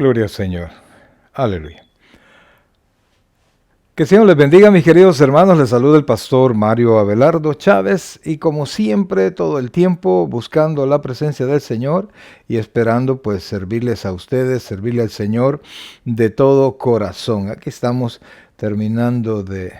Gloria al Señor. Aleluya. Que el Señor les bendiga, mis queridos hermanos. Les saluda el pastor Mario Abelardo Chávez y como siempre, todo el tiempo buscando la presencia del Señor y esperando pues servirles a ustedes, servirle al Señor de todo corazón. Aquí estamos terminando de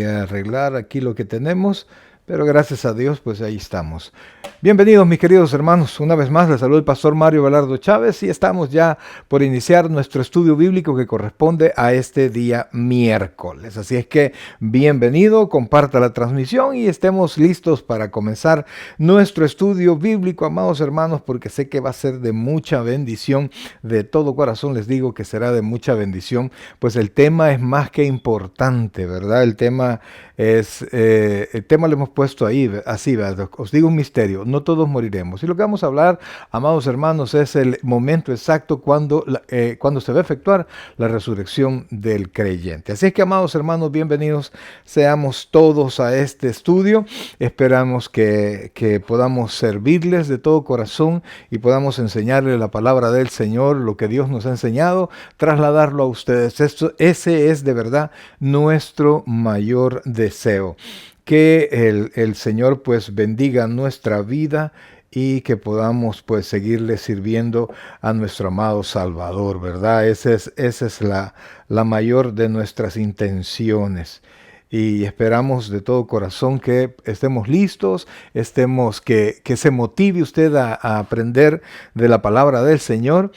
arreglar aquí lo que tenemos, pero gracias a Dios pues ahí estamos. Bienvenidos mis queridos hermanos, una vez más les saluda el pastor Mario Abelardo Chávez y estamos ya por iniciar nuestro estudio bíblico que corresponde a este día miércoles. Así es que bienvenido, comparta la transmisión y estemos listos para comenzar nuestro estudio bíblico, amados hermanos, porque sé que va a ser de mucha bendición. De todo corazón les digo que será de mucha bendición, pues el tema es más que importante, ¿verdad? El tema lo hemos puesto ahí, así, ¿verdad? Os digo un misterio, no todos moriremos. Y lo que vamos a hablar, amados hermanos, es el momento exacto cuando se va a efectuar la resurrección del creyente. Así es que, amados hermanos, bienvenidos seamos todos a este estudio. Esperamos que podamos servirles de todo corazón y podamos enseñarles la palabra del Señor, lo que Dios nos ha enseñado, trasladarlo a ustedes. Ese es de verdad nuestro mayor deseo. Que el Señor pues bendiga nuestra vida y que podamos pues seguirle sirviendo a nuestro amado Salvador, ¿verdad? Esa es la mayor de nuestras intenciones. Y esperamos de todo corazón que estemos listos, que se motive usted a aprender de la palabra del Señor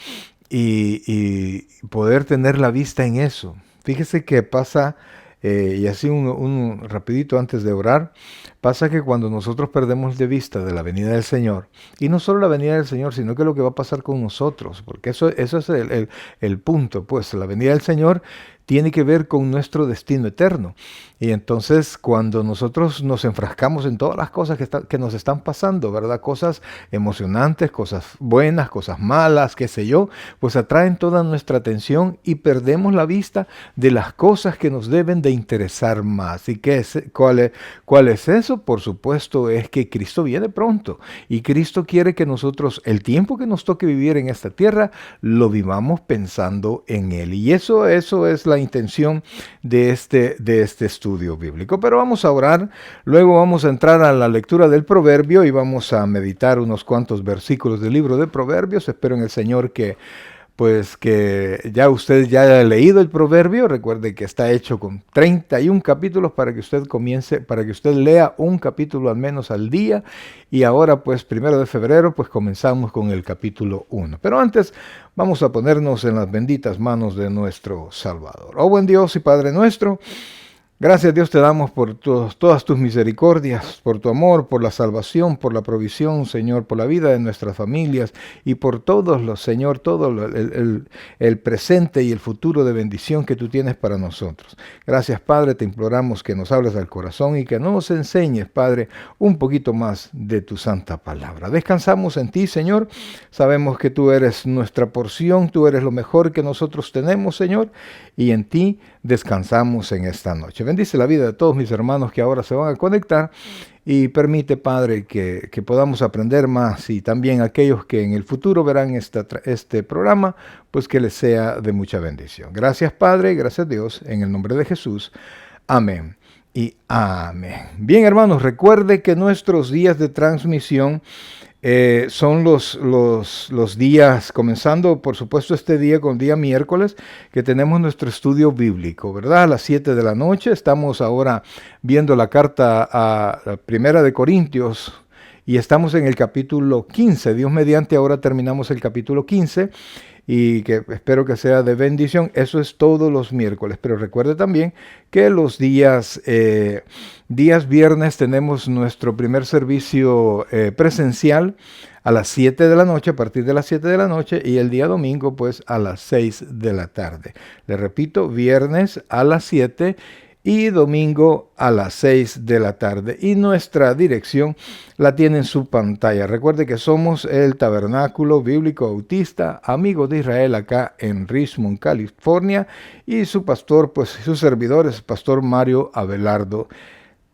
y poder tener la vista en eso. Fíjese que pasa... y así un rapidito antes de orar, pasa que cuando nosotros perdemos de vista de la venida del Señor, y no solo la venida del Señor, sino que lo que va a pasar con nosotros, porque eso es el punto, pues la venida del Señor tiene que ver con nuestro destino eterno. Y entonces cuando nosotros nos enfrascamos en todas las cosas que nos están pasando, ¿verdad? Cosas emocionantes, cosas buenas, cosas malas, qué sé yo, pues atraen toda nuestra atención y perdemos la vista de las cosas que nos deben de interesar más. ¿Y cuál es eso? Por supuesto es que Cristo viene pronto y Cristo quiere que nosotros el tiempo que nos toque vivir en esta tierra lo vivamos pensando en Él. Y eso es la intención de este estudio bíblico. Pero vamos a orar, luego vamos a entrar a la lectura del proverbio y vamos a meditar unos cuantos versículos del libro de Proverbios. Espero en el Señor que ya usted ya haya leído el proverbio. Recuerde que está hecho con 31 capítulos para que usted lea un capítulo al menos al día. Y ahora, pues, 1 de febrero, pues comenzamos con el capítulo 1. Pero antes, vamos a ponernos en las benditas manos de nuestro Salvador. Oh, buen Dios y Padre nuestro, gracias Dios te damos por todas tus misericordias, por tu amor, por la salvación, por la provisión, Señor, por la vida de nuestras familias y por Señor, todo el presente y el futuro de bendición que tú tienes para nosotros. Gracias, Padre, te imploramos que nos hables al corazón y que nos enseñes, Padre, un poquito más de tu santa palabra. Descansamos en ti, Señor. Sabemos que tú eres nuestra porción, tú eres lo mejor que nosotros tenemos, Señor, y en ti descansamos en esta noche. Bendice la vida de todos mis hermanos que ahora se van a conectar y permite, Padre, que podamos aprender más y también aquellos que en el futuro verán este programa, pues que les sea de mucha bendición. Gracias, Padre, gracias Dios, en el nombre de Jesús. Amén y amén. Bien, hermanos, recuerde que nuestros días de transmisión son los días, comenzando por supuesto este día con día miércoles, que tenemos nuestro estudio bíblico, ¿verdad? A las 7 de la noche estamos ahora viendo la carta a la Primera de Corintios y estamos en el capítulo 15. Dios mediante, ahora terminamos el capítulo 15 y que espero que sea de bendición. Eso es todos los miércoles, pero recuerde también que los días viernes tenemos nuestro primer servicio presencial a las 7 de la noche, a partir de las 7 de la noche, y el día domingo pues a las 6 de la tarde. Le repito, viernes a las 7 y domingo a las 6 de la tarde. Y nuestra dirección la tiene en su pantalla. Recuerde que somos el Tabernáculo Bíblico Bautista, Amigos de Israel, acá en Richmond, California. Y su pastor, pues su servidor es Pastor Mario Abelardo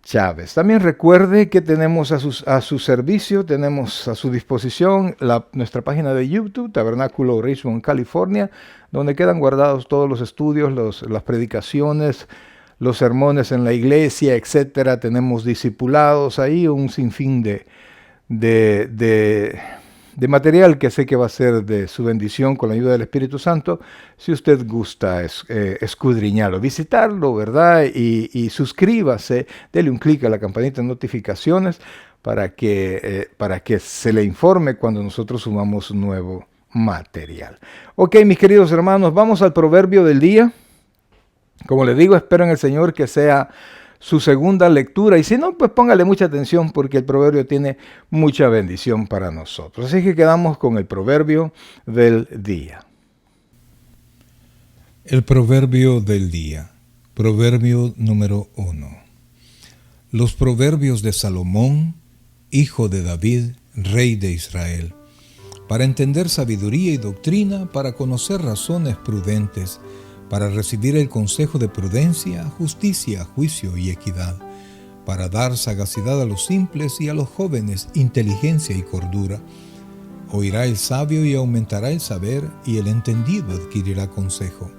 Chávez. También recuerde que tenemos a su servicio, tenemos a su disposición nuestra página de YouTube, Tabernáculo Richmond, California, donde quedan guardados todos los estudios, las predicaciones, los sermones en la iglesia, etcétera. Tenemos discipulados ahí, un sinfín de material que sé que va a ser de su bendición con la ayuda del Espíritu Santo, si usted gusta escudriñarlo, visitarlo, ¿verdad? Y suscríbase, dele un clic a la campanita de notificaciones para que se le informe cuando nosotros sumamos nuevo material. Ok, mis queridos hermanos, vamos al proverbio del día. Como le digo, espero en el Señor que sea su segunda lectura, y si no, pues póngale mucha atención porque el proverbio tiene mucha bendición para nosotros. Así que quedamos con el proverbio del día. El proverbio del día, proverbio número 1. Los proverbios de Salomón, hijo de David, rey de Israel, para entender sabiduría y doctrina, para conocer razones prudentes, para recibir el consejo de prudencia, justicia, juicio y equidad, para dar sagacidad a los simples y a los jóvenes inteligencia y cordura. Oirá el sabio y aumentará el saber, y el entendido adquirirá consejo,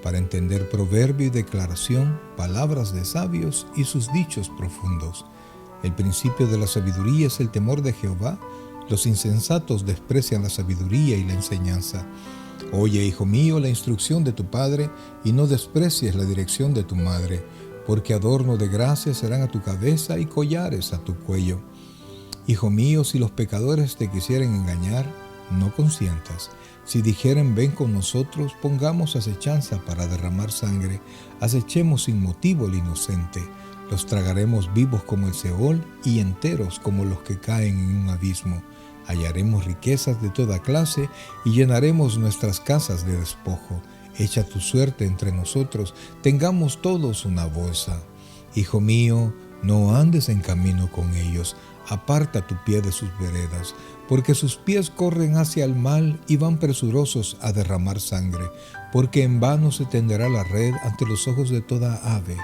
para entender proverbio y declaración, palabras de sabios y sus dichos profundos. El principio de la sabiduría es el temor de Jehová. Los insensatos desprecian la sabiduría y la enseñanza. Oye, hijo mío, la instrucción de tu padre, y no desprecies la dirección de tu madre, porque adorno de gracia serán a tu cabeza y collares a tu cuello. Hijo mío, si los pecadores te quisieren engañar, no consientas. Si dijeren, ven con nosotros, pongamos acechanza para derramar sangre, acechemos sin motivo el inocente. Los tragaremos vivos como el Seol y enteros como los que caen en un abismo. Hallaremos riquezas de toda clase y llenaremos nuestras casas de despojo. Echa tu suerte entre nosotros, tengamos todos una bolsa. Hijo mío, no andes en camino con ellos, aparta tu pie de sus veredas, porque sus pies corren hacia el mal y van presurosos a derramar sangre, porque en vano se tenderá la red ante los ojos de toda ave.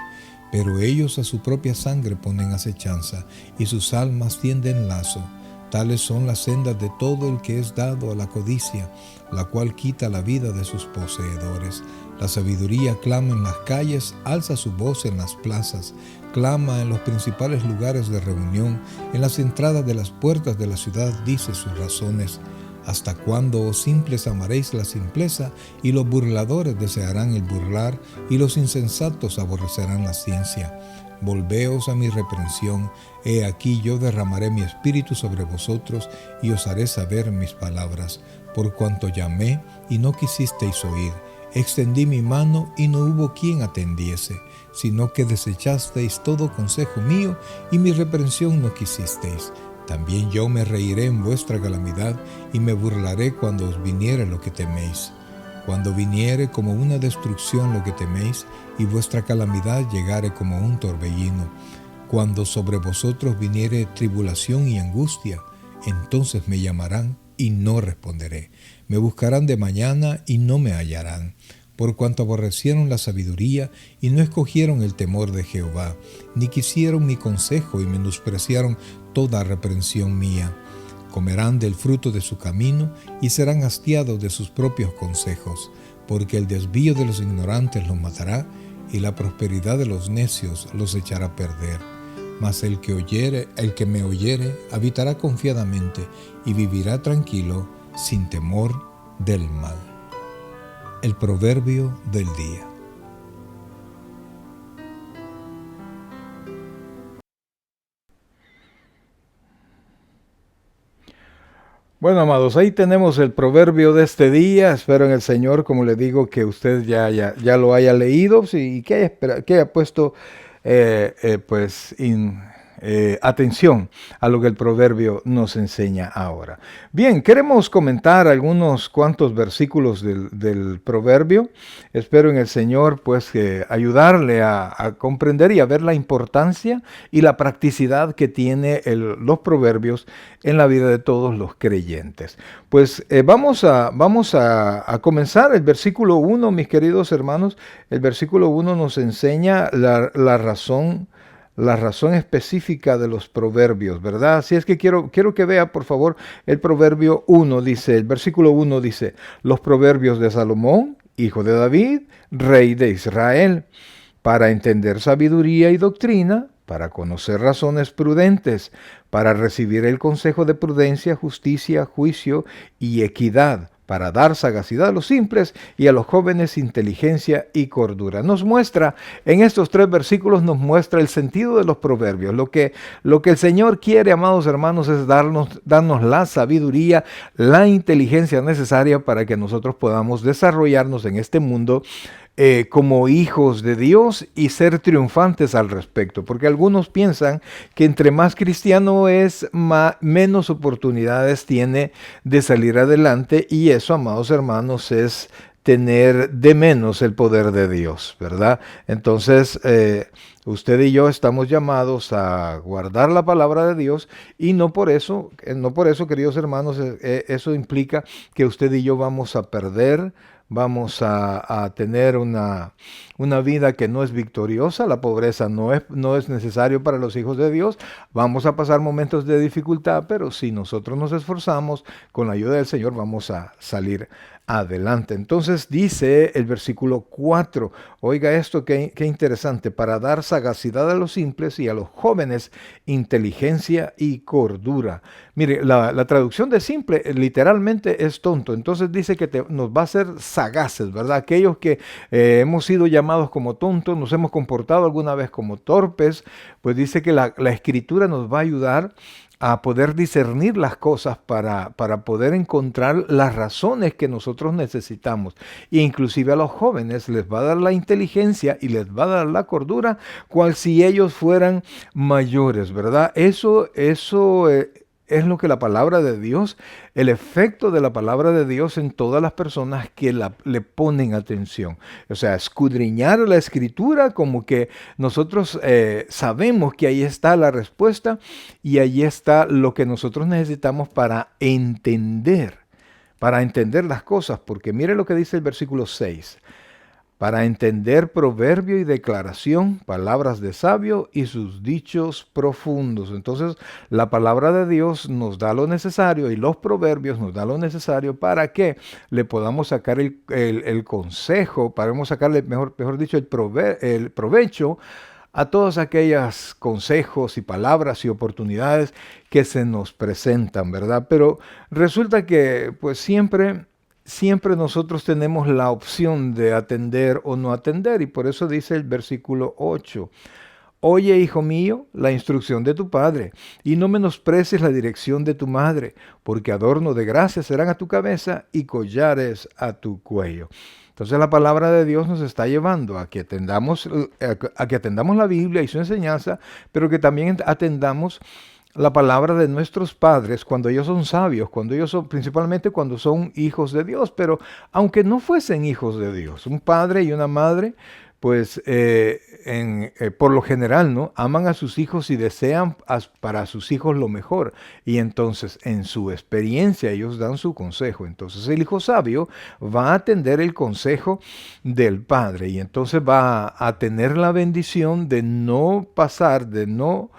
Pero ellos a su propia sangre ponen acechanza, y sus almas tienden lazo. Tales son las sendas de todo el que es dado a la codicia, la cual quita la vida de sus poseedores. La sabiduría clama en las calles, alza su voz en las plazas, clama en los principales lugares de reunión, en las entradas de las puertas de la ciudad dice sus razones. ¿Hasta cuándo, oh simples, amaréis la simpleza, y los burladores desearán el burlar, y los insensatos aborrecerán la ciencia? Volveos a mi reprensión, he aquí yo derramaré mi espíritu sobre vosotros, y os haré saber mis palabras. Por cuanto llamé, y no quisisteis oír, extendí mi mano, y no hubo quien atendiese, sino que desechasteis todo consejo mío, y mi reprensión no quisisteis. También yo me reiré en vuestra calamidad, y me burlaré cuando os viniere lo que teméis. Cuando viniere como una destrucción lo que teméis, y vuestra calamidad llegare como un torbellino. Cuando sobre vosotros viniere tribulación y angustia, entonces me llamarán y no responderé. Me buscarán de mañana y no me hallarán. Por cuanto aborrecieron la sabiduría y no escogieron el temor de Jehová, ni quisieron mi consejo y menospreciaron toda reprensión mía. Comerán del fruto de su camino y serán hastiados de sus propios consejos, porque el desvío de los ignorantes los matará y la prosperidad de los necios los echará a perder. Mas el que me oyere, habitará confiadamente y vivirá tranquilo, sin temor del mal. El proverbio del día. Bueno, amados, ahí tenemos el proverbio de este día. Espero en el Señor, como le digo, que usted ya lo haya leído y que haya puesto atención a lo que el proverbio nos enseña ahora. Bien, queremos comentar algunos cuantos versículos del proverbio. Espero en el Señor pues ayudarle a comprender y a ver la importancia y la practicidad que tiene los proverbios en la vida de todos los creyentes. Pues vamos a comenzar el versículo 1, mis queridos hermanos. El versículo 1 nos enseña la razón la razón específica de los proverbios, ¿verdad? Así es que quiero que vea, por favor, el proverbio 1, dice, el versículo 1 dice, los proverbios de Salomón, hijo de David, rey de Israel, para entender sabiduría y doctrina, para conocer razones prudentes, para recibir el consejo de prudencia, justicia, juicio y equidad, para dar sagacidad a los simples y a los jóvenes inteligencia y cordura. Nos muestra, en estos 3 versículos nos muestra el sentido de los proverbios. Lo que el Señor quiere, amados hermanos, es darnos la sabiduría, la inteligencia necesaria para que nosotros podamos desarrollarnos en este mundo como hijos de Dios y ser triunfantes al respecto, porque algunos piensan que entre más cristiano es, menos oportunidades tiene de salir adelante, y eso, amados hermanos, es tener de menos el poder de Dios, ¿verdad? Entonces, usted y yo estamos llamados a guardar la palabra de Dios, y no por eso, queridos hermanos, eso implica que usted y yo vamos a perder, vamos a tener una vida que no es victoriosa. La pobreza no es necesario para los hijos de Dios. Vamos a pasar momentos de dificultad, pero si nosotros nos esforzamos con la ayuda del Señor, vamos a salir adelante. Entonces dice el versículo 4, oiga esto, qué interesante, para dar sagacidad a los simples y a los jóvenes inteligencia y cordura. Mire, la traducción de simple literalmente es tonto, entonces dice que nos va a hacer sagaces, ¿verdad? Aquellos que hemos sido llamados como tontos, nos hemos comportado alguna vez como torpes, pues dice que la escritura nos va a ayudar a poder discernir las cosas para poder encontrar las razones que nosotros necesitamos. E inclusive a los jóvenes les va a dar la inteligencia y les va a dar la cordura, cual si ellos fueran mayores, ¿verdad? Eso es lo que la palabra de Dios, el efecto de la palabra de Dios en todas las personas que le ponen atención. O sea, escudriñar la escritura, como que nosotros sabemos que ahí está la respuesta y ahí está lo que nosotros necesitamos para entender las cosas. Porque mire lo que dice el versículo 6. Para entender proverbio y declaración, palabras de sabio y sus dichos profundos. Entonces, la palabra de Dios nos da lo necesario y los proverbios nos da lo necesario para que le podamos sacar el consejo, podamos sacarle, mejor dicho, el provecho a todos aquellos consejos y palabras y oportunidades que se nos presentan, ¿verdad? Pero resulta que, pues siempre nosotros tenemos la opción de atender o no atender, y por eso dice el versículo 8. Oye, hijo mío, la instrucción de tu padre, y no menosprecies la dirección de tu madre, porque adorno de gracia serán a tu cabeza y collares a tu cuello. Entonces la palabra de Dios nos está llevando a que atendamos la Biblia y su enseñanza, pero que también atendamos la palabra de nuestros padres cuando ellos son sabios, principalmente cuando son hijos de Dios. Pero aunque no fuesen hijos de Dios, un padre y una madre, pues por lo general, ¿no?, aman a sus hijos y desean para sus hijos lo mejor. Y entonces en su experiencia ellos dan su consejo. Entonces el hijo sabio va a atender el consejo del padre, y entonces va a tener la bendición de no pasar, de no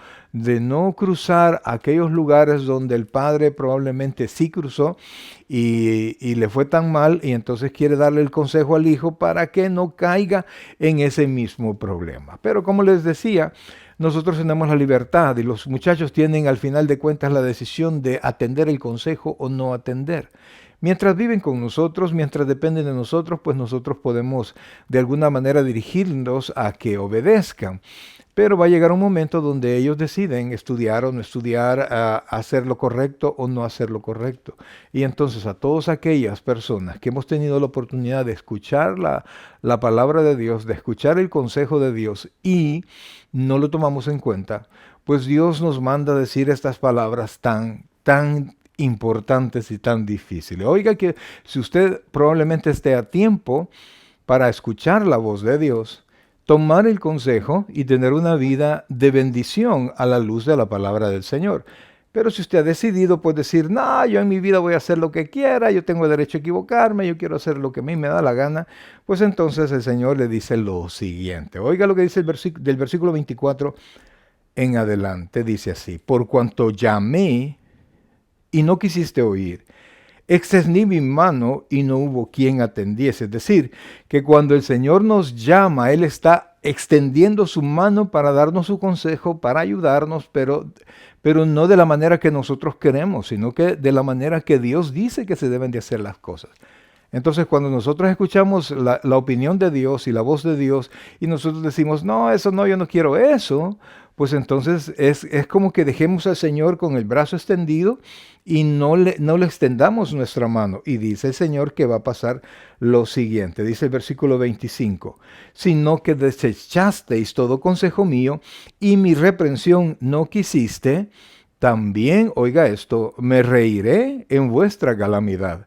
cruzar aquellos lugares donde el padre probablemente sí cruzó y le fue tan mal, y entonces quiere darle el consejo al hijo para que no caiga en ese mismo problema. Pero como les decía, nosotros tenemos la libertad, y los muchachos tienen al final de cuentas la decisión de atender el consejo o no atender. Mientras viven con nosotros, mientras dependen de nosotros, pues nosotros podemos de alguna manera dirigirlos a que obedezcan. Pero va a llegar un momento donde ellos deciden estudiar o no estudiar, hacer lo correcto o no hacer lo correcto. Y entonces a todas aquellas personas que hemos tenido la oportunidad de escuchar la palabra de Dios, de escuchar el consejo de Dios y no lo tomamos en cuenta, pues Dios nos manda a decir estas palabras tan importantes y tan difíciles. Oiga, que si usted probablemente esté a tiempo para escuchar la voz de Dios, tomar el consejo y tener una vida de bendición a la luz de la palabra del Señor. Pero si usted ha decidido, pues decir, no, yo en mi vida voy a hacer lo que quiera, yo tengo derecho a equivocarme, yo quiero hacer lo que a mí me da la gana, pues entonces el Señor le dice lo siguiente. Oiga lo que dice del versículo 24 en adelante, dice así, por cuanto llamé y no quisiste oír, extendí mi mano y no hubo quien atendiese. Es decir, que cuando el Señor nos llama, Él está extendiendo su mano para darnos su consejo, para ayudarnos, pero no de la manera que nosotros queremos, sino que de la manera que Dios dice que se deben de hacer las cosas. Entonces, cuando nosotros escuchamos la opinión de Dios y la voz de Dios y nosotros decimos, no, eso no, yo no quiero eso, pues entonces es como que dejemos al Señor con el brazo extendido y no le extendamos nuestra mano. Y dice el Señor que va a pasar lo siguiente, dice el versículo 25, sino que desechasteis todo consejo mío y mi reprensión no quisiste, también, oiga esto, me reiré en vuestra calamidad.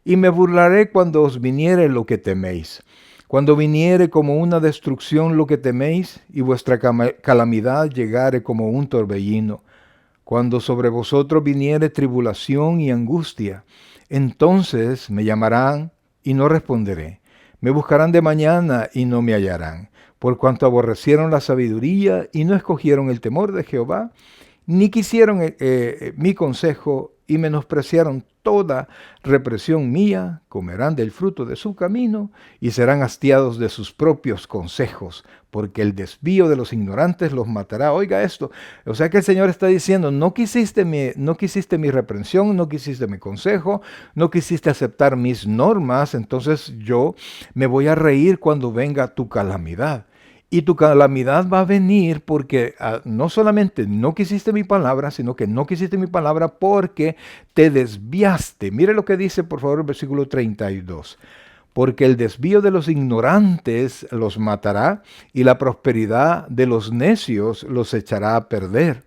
Y me burlaré cuando os viniere lo que teméis. Cuando viniere como una destrucción lo que teméis, y vuestra calamidad llegare como un torbellino. Cuando sobre vosotros viniere tribulación y angustia, entonces me llamarán y no responderé. Me buscarán de mañana y no me hallarán. Por cuanto aborrecieron la sabiduría y no escogieron el temor de Jehová, ni quisieron mi consejo y menospreciaron toda represión mía, comerán del fruto de su camino y serán hastiados de sus propios consejos, porque el desvío de los ignorantes los matará. Oiga esto, o sea que el Señor está diciendo, no quisiste mi reprensión, no quisiste mi consejo, no quisiste aceptar mis normas, entonces yo me voy a reír cuando venga tu calamidad. Y tu calamidad va a venir porque no solamente no quisiste mi palabra, sino que no quisiste mi palabra porque te desviaste. Mire lo que dice, por favor, el versículo 32. Porque el desvío de los ignorantes los matará y la prosperidad de los necios los echará a perder.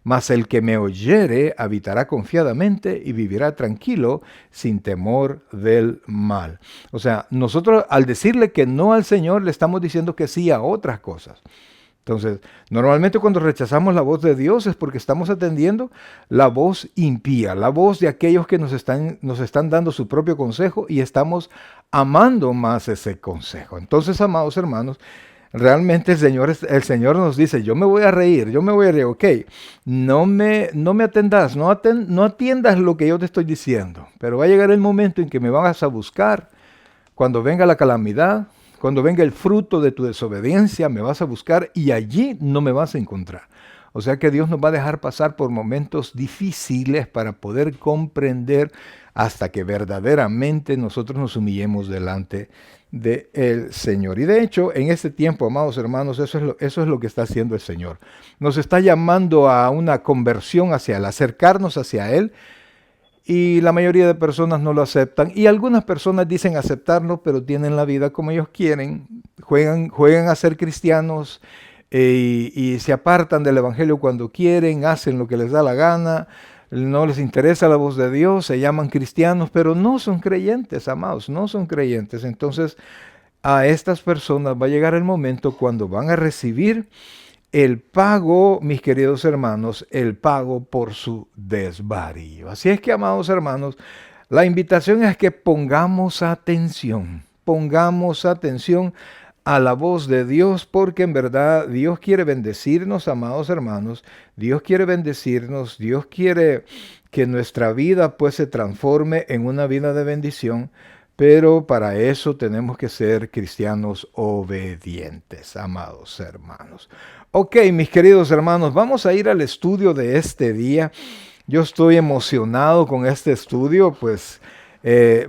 Mas el que me oyere habitará confiadamente y vivirá tranquilo sin temor del mal. O sea, nosotros al decirle que no al Señor le estamos diciendo que sí a otras cosas. Entonces, normalmente cuando rechazamos la voz de Dios es porque estamos atendiendo la voz impía, la voz de aquellos que nos están dando su propio consejo y estamos amando más ese consejo. Entonces, amados hermanos, realmente el Señor nos dice, yo me voy a reír, ok, no me atendas, no atiendas lo que yo te estoy diciendo, pero va a llegar el momento en que me vas a buscar, cuando venga la calamidad, cuando venga el fruto de tu desobediencia, me vas a buscar y allí no me vas a encontrar. O sea que Dios nos va a dejar pasar por momentos difíciles para poder comprender hasta que verdaderamente nosotros nos humillemos delante del Señor. Y de hecho, en este tiempo, amados hermanos, eso es lo que está haciendo el Señor. Nos está llamando a una conversión hacia Él, acercarnos hacia Él. Y la mayoría de personas no lo aceptan. Y algunas personas dicen aceptarlo, pero tienen la vida como ellos quieren. Juegan a ser cristianos y se apartan del Evangelio cuando quieren, hacen lo que les da la gana. No les interesa la voz de Dios, se llaman cristianos, pero no son creyentes, amados, no son creyentes. Entonces, a estas personas va a llegar el momento cuando van a recibir el pago, mis queridos hermanos, el pago por su desvarío. Así es que, amados hermanos, la invitación es que pongamos atención a la voz de Dios, porque en verdad Dios quiere bendecirnos, amados hermanos. Dios quiere bendecirnos, Dios quiere que nuestra vida pues se transforme en una vida de bendición, pero para eso tenemos que ser cristianos obedientes, amados hermanos. Ok, mis queridos hermanos, vamos a ir al estudio de este día. Yo estoy emocionado con este estudio, pues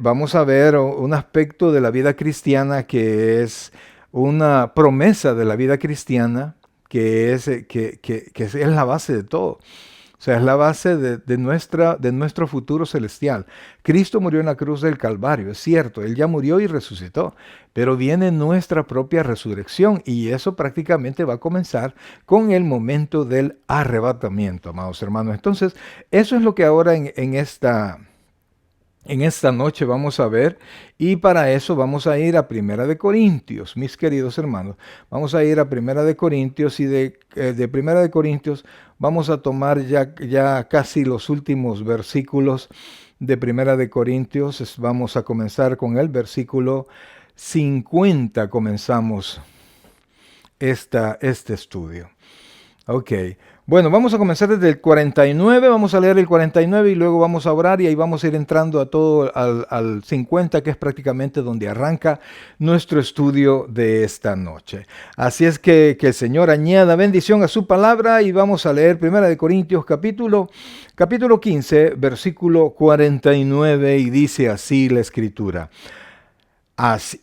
vamos a ver un aspecto de la vida cristiana que es una promesa de la vida cristiana, que es la base de todo. O sea, es la base de nuestro futuro celestial. Cristo murió en la cruz del Calvario, es cierto, Él ya murió y resucitó, pero viene nuestra propia resurrección y eso prácticamente va a comenzar con el momento del arrebatamiento, amados hermanos. Entonces, eso es lo que ahora en esta noche vamos a ver, y para eso vamos a ir a Primera de Corintios, mis queridos hermanos. Vamos a ir a Primera de Corintios y de Primera de Corintios vamos a tomar ya casi los últimos versículos de Primera de Corintios. Vamos a comenzar con el versículo 50, comenzamos este estudio. Ok. Bueno, vamos a comenzar desde el 49, vamos a leer el 49 y luego vamos a orar y ahí vamos a ir entrando a todo al 50, que es prácticamente donde arranca nuestro estudio de esta noche. Así es que el Señor añada bendición a su palabra y vamos a leer Primera de Corintios capítulo 15, versículo 49 y dice así la escritura.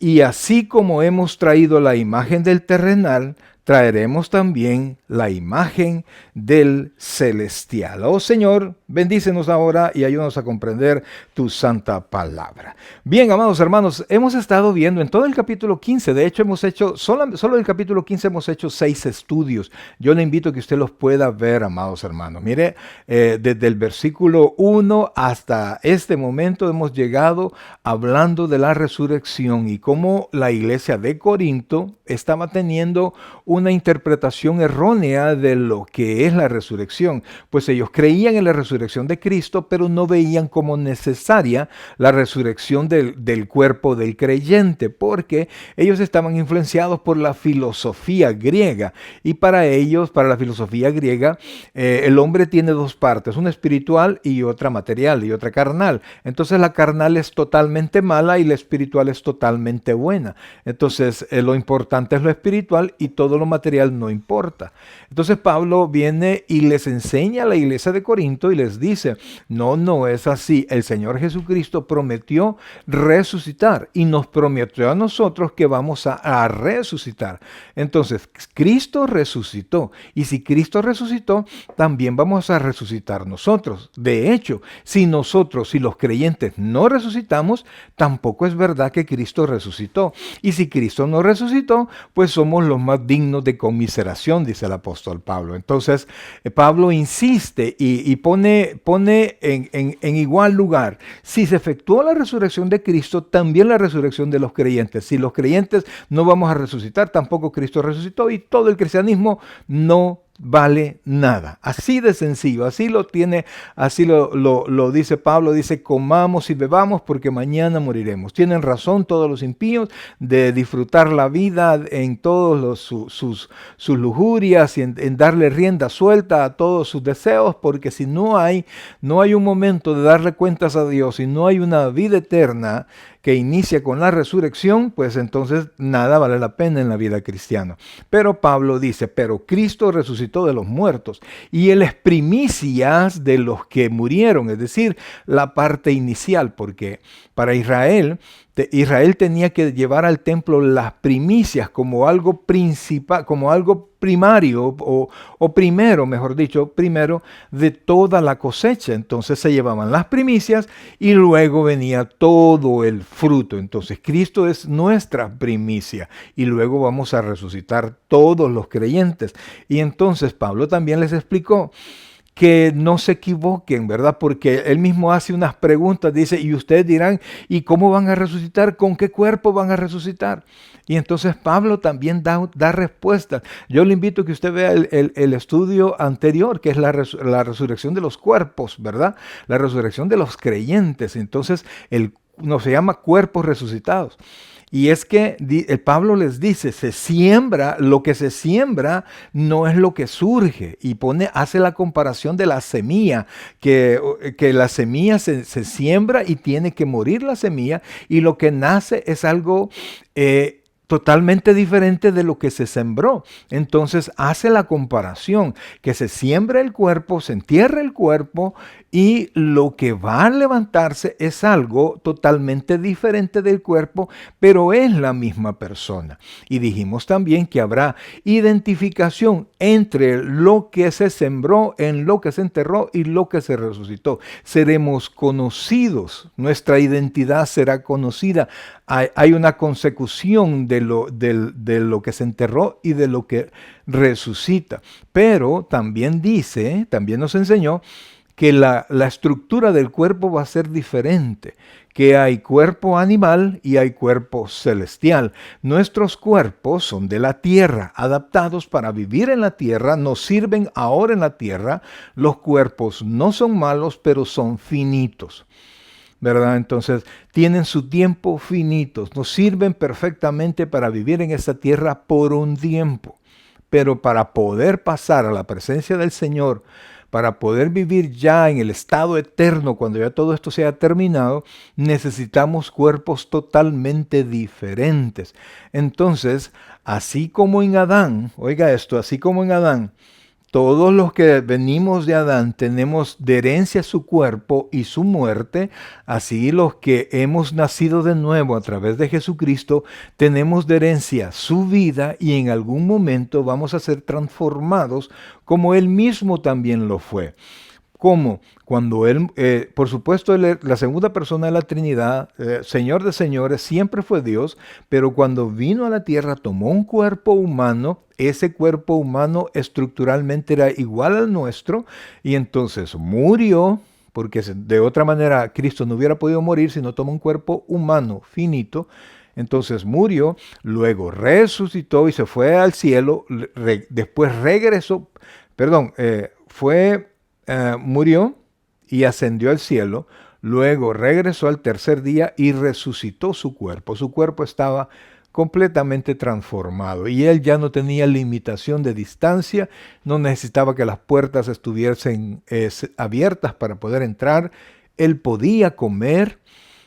Y así como hemos traído la imagen del terrenal, traeremos también la imagen del celestial. Oh Señor, bendícenos ahora y ayúdanos a comprender tu santa palabra. Bien, amados hermanos, hemos estado viendo en todo el capítulo 15, de hecho hemos hecho, solo el capítulo 15 hemos hecho 6 estudios. Yo le invito a que usted los pueda ver, amados hermanos. Mire, desde el versículo 1 hasta este momento hemos llegado hablando de la resurrección y cómo la iglesia de Corinto estaba teniendo una interpretación errónea de lo que es la resurrección, pues ellos creían en la resurrección de Cristo, pero no veían como necesaria la resurrección del cuerpo del creyente, porque ellos estaban influenciados por la filosofía griega, y para ellos, para la filosofía griega, el hombre tiene dos partes, una espiritual y otra material, y otra carnal. Entonces la carnal es totalmente mala y la espiritual es totalmente buena. Entonces lo importante es lo espiritual y todo lo material no importa. Entonces Pablo viene y les enseña a la iglesia de Corinto y les dice, no es así. El Señor Jesucristo prometió resucitar y nos prometió a nosotros que vamos a resucitar. Entonces Cristo resucitó y si Cristo resucitó, también vamos a resucitar nosotros. De hecho, si los creyentes no resucitamos, tampoco es verdad que Cristo resucitó. Y si Cristo no resucitó, pues somos los más dignos de conmiseración, dice el apóstol Pablo. Entonces, Pablo insiste y pone en igual lugar. Si se efectuó la resurrección de Cristo, también la resurrección de los creyentes. Si los creyentes no vamos a resucitar, tampoco Cristo resucitó y todo el cristianismo no vale nada. Así de sencillo, así lo tiene, así lo dice Pablo, dice comamos y bebamos porque mañana moriremos. Tienen razón todos los impíos de disfrutar la vida en todos sus lujurias y en darle rienda suelta a todos sus deseos, porque si no hay un momento de darle cuentas a Dios y no hay una vida eterna que inicia con la resurrección, pues entonces nada vale la pena en la vida cristiana. Pero Pablo dice, pero Cristo resucitó de los muertos y Él es primicias de los que murieron, es decir, la parte inicial, porque para Israel tenía que llevar al templo las primicias como algo principal, como algo primario o primero, mejor dicho, primero de toda la cosecha. Entonces se llevaban las primicias y luego venía todo el fruto. Entonces Cristo es nuestra primicia y luego vamos a resucitar todos los creyentes. Y entonces Pablo también les explicó que no se equivoquen, ¿verdad? Porque él mismo hace unas preguntas, dice, y ustedes dirán, ¿y cómo van a resucitar? ¿Con qué cuerpo van a resucitar? Y entonces Pablo también da respuestas. Yo le invito a que usted vea el estudio anterior, que es la resurrección de los cuerpos, ¿verdad? La resurrección de los creyentes. Entonces, no se llama cuerpos resucitados. Y es que el Pablo les dice, lo que se siembra no es lo que surge. Y hace la comparación de la semilla, que la semilla se siembra y tiene que morir la semilla. Y lo que nace es algo totalmente diferente de lo que se sembró. Entonces hace la comparación, que se siembra el cuerpo, se entierra el cuerpo y lo que va a levantarse es algo totalmente diferente del cuerpo, pero es la misma persona. Y dijimos también que habrá identificación entre lo que se sembró, en lo que se enterró y lo que se resucitó. Seremos conocidos, nuestra identidad será conocida. Hay una consecución de lo que se enterró y de lo que resucita. Pero también también nos enseñó que la estructura del cuerpo va a ser diferente, que hay cuerpo animal y hay cuerpo celestial. Nuestros cuerpos son de la tierra, adaptados para vivir en la tierra, nos sirven ahora en la tierra. Los cuerpos no son malos, pero son finitos, ¿verdad? Entonces tienen su tiempo finito, nos sirven perfectamente para vivir en esta tierra por un tiempo. Pero para poder pasar a la presencia del Señor, para poder vivir ya en el estado eterno, cuando ya todo esto sea terminado, necesitamos cuerpos totalmente diferentes. Entonces, así como en Adán, oiga esto, así como en Adán, todos los que venimos de Adán tenemos de herencia su cuerpo y su muerte, así los que hemos nacido de nuevo a través de Jesucristo tenemos de herencia su vida y en algún momento vamos a ser transformados como Él mismo también lo fue. ¿Cómo? Cuando Él, por supuesto, la segunda persona de la Trinidad, Señor de señores, siempre fue Dios, pero cuando vino a la tierra tomó un cuerpo humano, ese cuerpo humano estructuralmente era igual al nuestro, y entonces murió, porque de otra manera Cristo no hubiera podido morir si no toma un cuerpo humano finito. Entonces murió, luego resucitó y se fue al cielo, después regresó, perdón, murió y ascendió al cielo, luego regresó al tercer día y resucitó su cuerpo. Su cuerpo estaba completamente transformado y él ya no tenía limitación de distancia, no necesitaba que las puertas estuviesen abiertas para poder entrar. Él podía comer,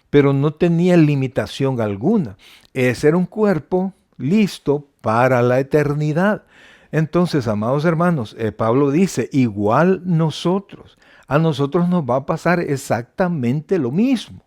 pero no tenía limitación alguna. Ese era un cuerpo listo para la eternidad. Entonces, amados hermanos, Pablo dice, igual nosotros, a nosotros nos va a pasar exactamente lo mismo.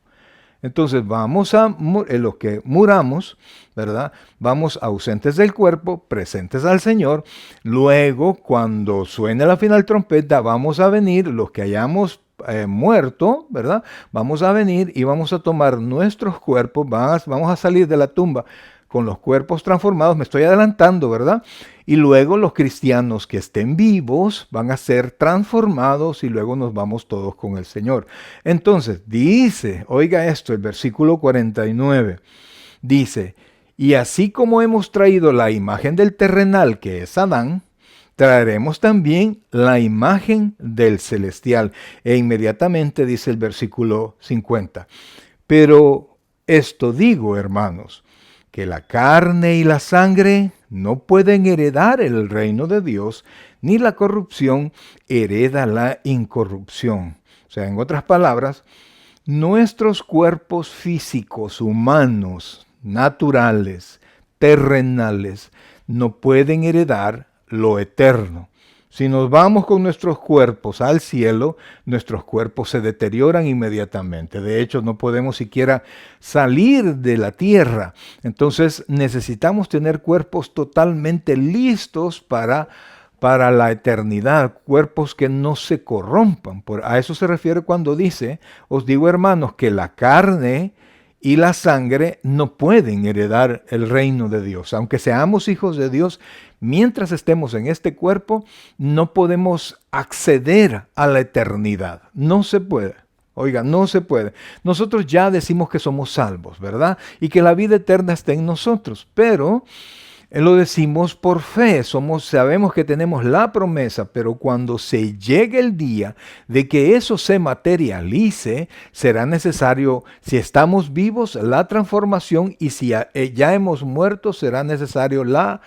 Entonces los que muramos, ¿verdad? Vamos ausentes del cuerpo, presentes al Señor. Luego, cuando suene la final trompeta, vamos a venir, los que hayamos muerto, ¿verdad? Vamos a venir y vamos a tomar nuestros cuerpos, vamos a salir de la tumba con los cuerpos transformados, me estoy adelantando, ¿verdad? Y luego los cristianos que estén vivos van a ser transformados y luego nos vamos todos con el Señor. Entonces, dice, oiga esto, el versículo 49, dice, y así como hemos traído la imagen del terrenal que es Adán, traeremos también la imagen del celestial. E inmediatamente dice el versículo 50, pero esto digo, hermanos, que la carne y la sangre no pueden heredar el reino de Dios, ni la corrupción hereda la incorrupción. O sea, en otras palabras, nuestros cuerpos físicos, humanos, naturales, terrenales, no pueden heredar lo eterno. Si nos vamos con nuestros cuerpos al cielo, nuestros cuerpos se deterioran inmediatamente. De hecho, no podemos siquiera salir de la tierra. Entonces, necesitamos tener cuerpos totalmente listos para la eternidad, cuerpos que no se corrompan. A eso se refiere cuando dice, os digo hermanos, que la carne y la sangre no pueden heredar el reino de Dios. Aunque seamos hijos de Dios, mientras estemos en este cuerpo, no podemos acceder a la eternidad. No se puede. Oiga, no se puede. Nosotros ya decimos que somos salvos, ¿verdad? Y que la vida eterna está en nosotros, pero lo decimos por fe, sabemos que tenemos la promesa, pero cuando se llegue el día de que eso se materialice, será necesario, si estamos vivos, la transformación, y si ya hemos muerto, será necesario la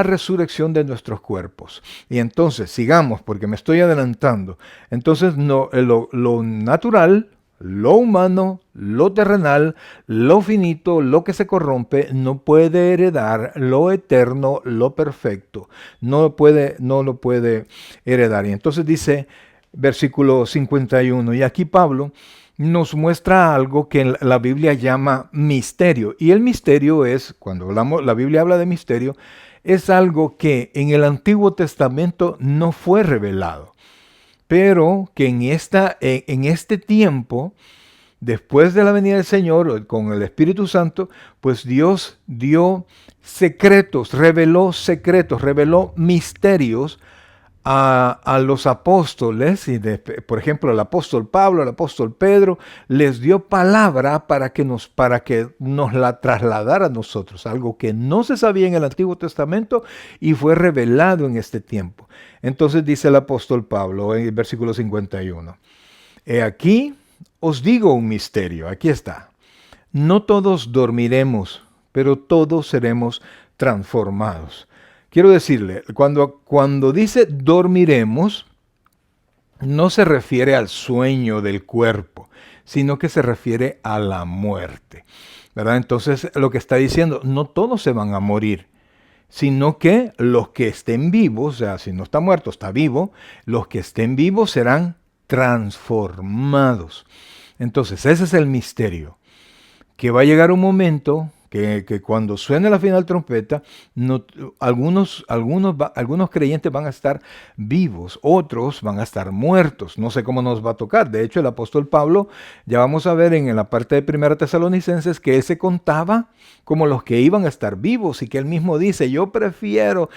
resurrección de nuestros cuerpos. Y entonces, sigamos, porque me estoy adelantando. Entonces, lo natural, lo humano, lo terrenal, lo finito, lo que se corrompe, no puede heredar lo eterno, lo perfecto. No lo puede heredar. Y entonces dice, versículo 51, y aquí Pablo nos muestra algo que la Biblia llama misterio. Y el misterio es, cuando la Biblia habla de misterio, es algo que en el Antiguo Testamento no fue revelado, pero que en este tiempo, después de la venida del Señor, con el Espíritu Santo, pues Dios dio secretos, reveló misterios a los apóstoles, y por ejemplo el apóstol Pablo, el apóstol Pedro, les dio palabra para que nos la trasladara a nosotros, algo que no se sabía en el Antiguo Testamento y fue revelado en este tiempo. Entonces dice el apóstol Pablo en el versículo 51, he aquí os digo un misterio, aquí está, no todos dormiremos, pero todos seremos transformados. quiero decirle, cuando dice dormiremos, no se refiere al sueño del cuerpo, sino que se refiere a la muerte, ¿verdad? Entonces, lo que está diciendo, no todos se van a morir, sino que los que estén vivos, o sea, si no está muerto, está vivo, los que estén vivos serán transformados. Entonces, ese es el misterio, que va a llegar un momento que cuando suene la final trompeta, algunos creyentes van a estar vivos, otros van a estar muertos. No sé cómo nos va a tocar. De hecho, el apóstol Pablo, ya vamos a ver en la parte de 1 Tesalonicenses, que él se contaba como los que iban a estar vivos y que él mismo dice, yo prefiero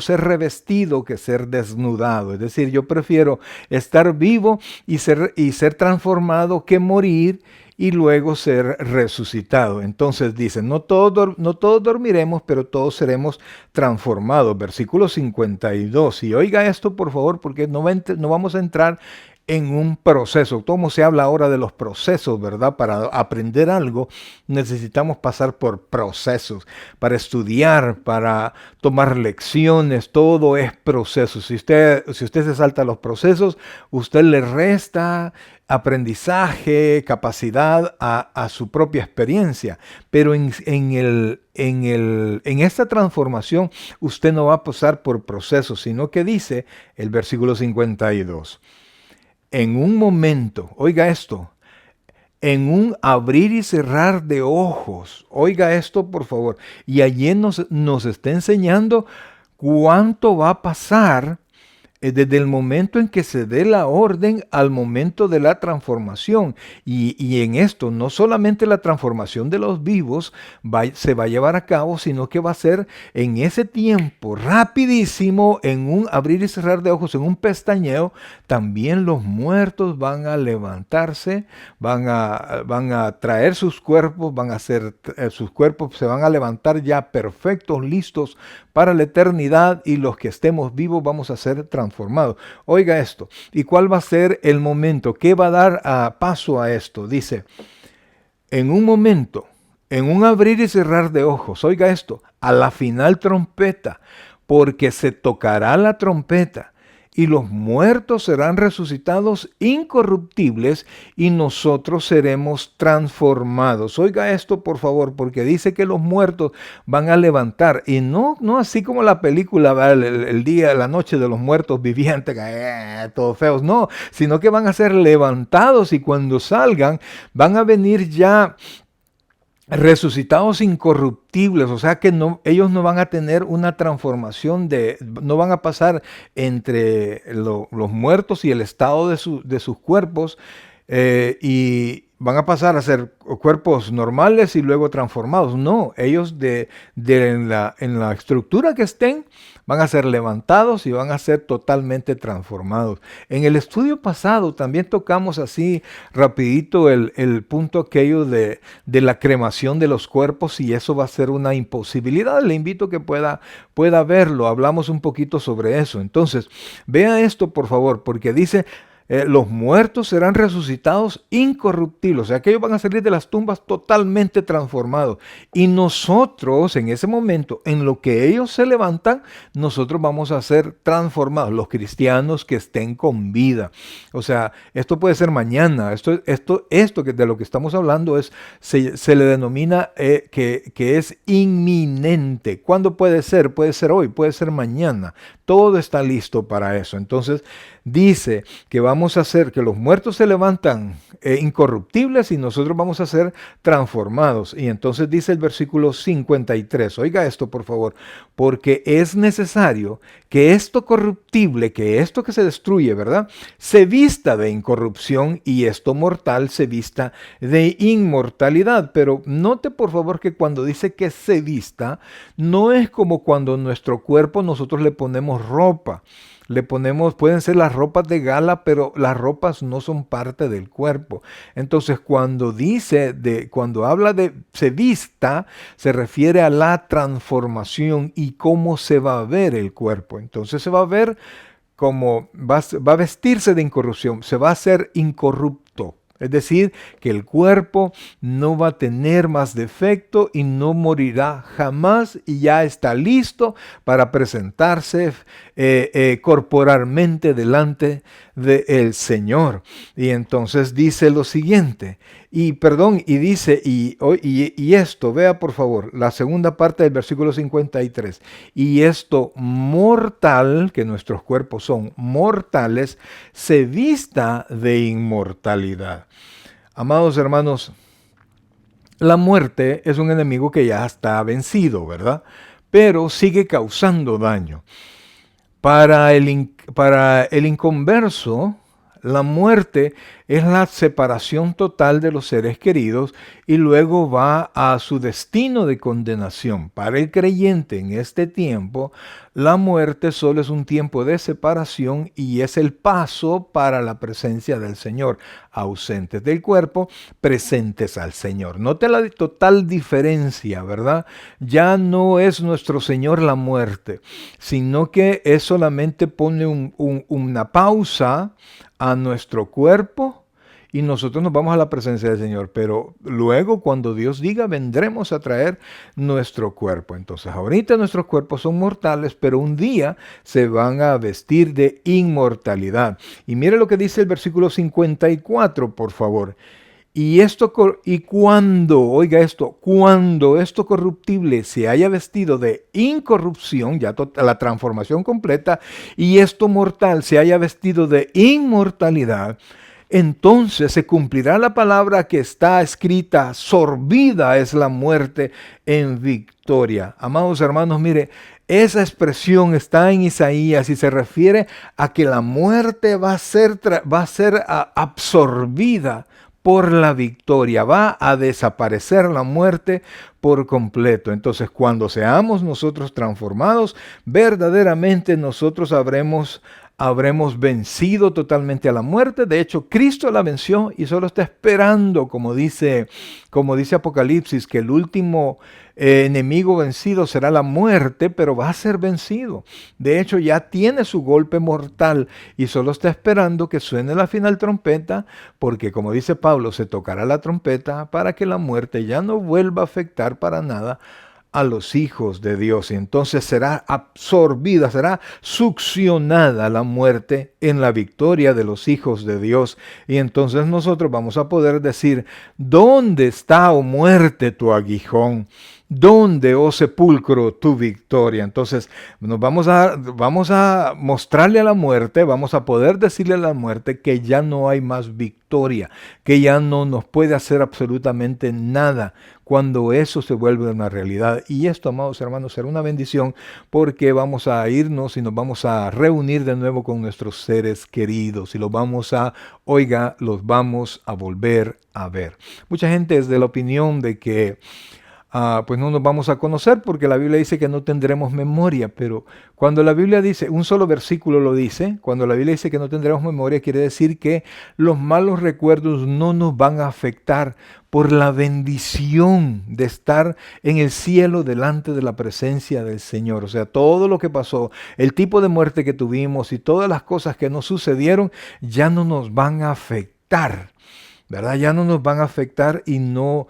ser revestido que ser desnudado. Es decir, yo prefiero estar vivo y ser transformado que morir y luego ser resucitado. Entonces dice, no todos dormiremos, pero todos seremos transformados. Versículo 52. Y oiga esto, por favor, porque no vamos a entrar en un proceso. Como se habla ahora de los procesos, ¿verdad? Para aprender algo necesitamos pasar por procesos. Para estudiar, para tomar lecciones, todo es proceso. Si usted se salta los procesos, usted le resta aprendizaje, capacidad a su propia experiencia. Pero en esta transformación usted no va a pasar por procesos, sino que dice el versículo 52. En un momento, oiga esto, en un abrir y cerrar de ojos, oiga esto por favor, y allí nos está enseñando cuánto va a pasar desde el momento en que se dé la orden al momento de la transformación. Y en esto, no solamente la transformación de los vivos se va a llevar a cabo, sino que va a ser en ese tiempo, rapidísimo, en un abrir y cerrar de ojos, en un pestañeo, también los muertos van a levantarse, van a traer sus cuerpos, sus cuerpos se van a levantar ya perfectos, listos para la eternidad, y los que estemos vivos vamos a ser transformados. Oiga esto, ¿y cuál va a ser el momento? ¿Qué va a dar paso a esto? Dice, en un momento, en un abrir y cerrar de ojos, oiga esto, a la final trompeta, porque se tocará la trompeta, y los muertos serán resucitados incorruptibles y nosotros seremos transformados. Oiga esto por favor, porque dice que los muertos van a levantar, y no así como la película, el día, la noche de los muertos vivientes, todos feos, no, sino que van a ser levantados, y cuando salgan van a venir ya resucitados incorruptibles, o sea que ellos no van a tener una transformación, no van a pasar entre los muertos y el estado de sus cuerpos, y van a pasar a ser cuerpos normales y luego transformados. No, ellos en la estructura que estén van a ser levantados y van a ser totalmente transformados. En el estudio pasado también tocamos así rapidito el punto aquello de la cremación de los cuerpos, y eso va a ser una imposibilidad. Le invito a que pueda verlo. Hablamos un poquito sobre eso. Entonces, vea esto por favor, porque dice, los muertos serán resucitados incorruptibles, o sea que ellos van a salir de las tumbas totalmente transformados, y nosotros en ese momento, en lo que ellos se levantan, nosotros vamos a ser transformados, los cristianos que estén con vida. O sea, esto puede ser mañana, esto que de lo que estamos hablando se le denomina que es inminente. ¿Cuándo puede ser? Puede ser hoy, puede ser mañana. Todo está listo para eso. Entonces dice que vamos a hacer que los muertos se levantan incorruptibles, y nosotros vamos a ser transformados. Y entonces dice el versículo 53, oiga esto por favor, porque es necesario que esto corruptible, que esto que se destruye, ¿verdad?, se vista de incorrupción, y esto mortal se vista de inmortalidad. Pero note por favor que cuando dice que se vista, no es como cuando nuestro cuerpo nosotros le ponemos ropa. Pueden ser las ropas de gala, pero las ropas no son parte del cuerpo. Entonces, cuando habla de se vista, se refiere a la transformación y cómo se va a ver el cuerpo. Entonces se va a ver como va a vestirse de incorrupción, se va a hacer incorrupto. Es decir, que el cuerpo no va a tener más defecto y no morirá jamás y ya está listo para presentarse corporalmente delante del Señor. Y entonces dice lo siguiente, y esto, vea por favor, la segunda parte del versículo 53, y esto mortal, que nuestros cuerpos son mortales, se vista de inmortalidad. Amados hermanos, la muerte es un enemigo que ya está vencido, ¿verdad? Pero sigue causando daño. Para el inconverso, la muerte es la separación total de los seres queridos y luego va a su destino de condenación. Para el creyente en este tiempo, la muerte solo es un tiempo de separación y es el paso para la presencia del Señor. Ausentes del cuerpo, presentes al Señor. Note la total diferencia, ¿verdad? Ya no es nuestro Señor la muerte, sino que es solamente pone una pausa a nuestro cuerpo y nosotros nos vamos a la presencia del Señor, pero luego cuando Dios diga vendremos a traer nuestro cuerpo. Entonces ahorita nuestros cuerpos son mortales, pero un día se van a vestir de inmortalidad. Y mire lo que dice el versículo 54, por favor. Oiga esto, cuando esto corruptible se haya vestido de incorrupción, ya la transformación completa, y esto mortal se haya vestido de inmortalidad, entonces se cumplirá la palabra que está escrita, sorbida es la muerte en victoria. Amados hermanos, mire, esa expresión está en Isaías y se refiere a que la muerte va a ser absorbida por la victoria, va a desaparecer la muerte por completo. Entonces, cuando seamos nosotros transformados, verdaderamente nosotros habremos vencido totalmente a la muerte. De hecho, Cristo la venció y solo está esperando, como dice Apocalipsis, que el último enemigo vencido será la muerte, pero va a ser vencido. De hecho, ya tiene su golpe mortal y solo está esperando que suene la final trompeta, porque como dice Pablo, se tocará la trompeta para que la muerte ya no vuelva a afectar para nada a los hijos de Dios. Y entonces será absorbida, será succionada la muerte en la victoria de los hijos de Dios. Y entonces nosotros vamos a poder decir, ¿dónde está, oh muerte, tu aguijón? ¿Dónde, oh sepulcro, tu victoria? Entonces vamos a mostrarle a la muerte, vamos a poder decirle a la muerte que ya no hay más victoria, que ya no nos puede hacer absolutamente nada cuando eso se vuelve una realidad. Y esto, amados hermanos, será una bendición porque vamos a irnos y nos vamos a reunir de nuevo con nuestros seres queridos y los vamos a volver a ver. Mucha gente es de la opinión de que pues no nos vamos a conocer porque la Biblia dice que no tendremos memoria, pero cuando la Biblia dice, un solo versículo lo dice, cuando la Biblia dice que no tendremos memoria, quiere decir que los malos recuerdos no nos van a afectar por la bendición de estar en el cielo delante de la presencia del Señor. O sea, todo lo que pasó, el tipo de muerte que tuvimos y todas las cosas que nos sucedieron ya no nos van a afectar, ¿verdad? Ya no nos van a afectar y no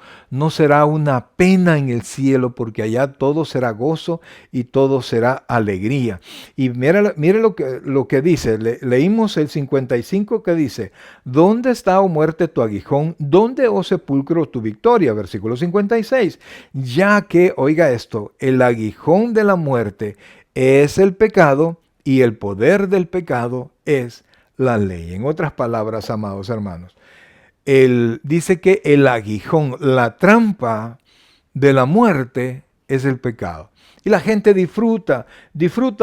será una pena en el cielo porque allá todo será gozo y todo será alegría. Y mire lo que dice, leímos el 55 que dice, ¿dónde está, oh muerte, tu aguijón? ¿Dónde, oh sepulcro, tu victoria? Versículo 56, ya que, oiga esto, el aguijón de la muerte es el pecado y el poder del pecado es la ley. En otras palabras, amados hermanos, dice que el aguijón, la trampa de la muerte es el pecado. Y la gente disfruta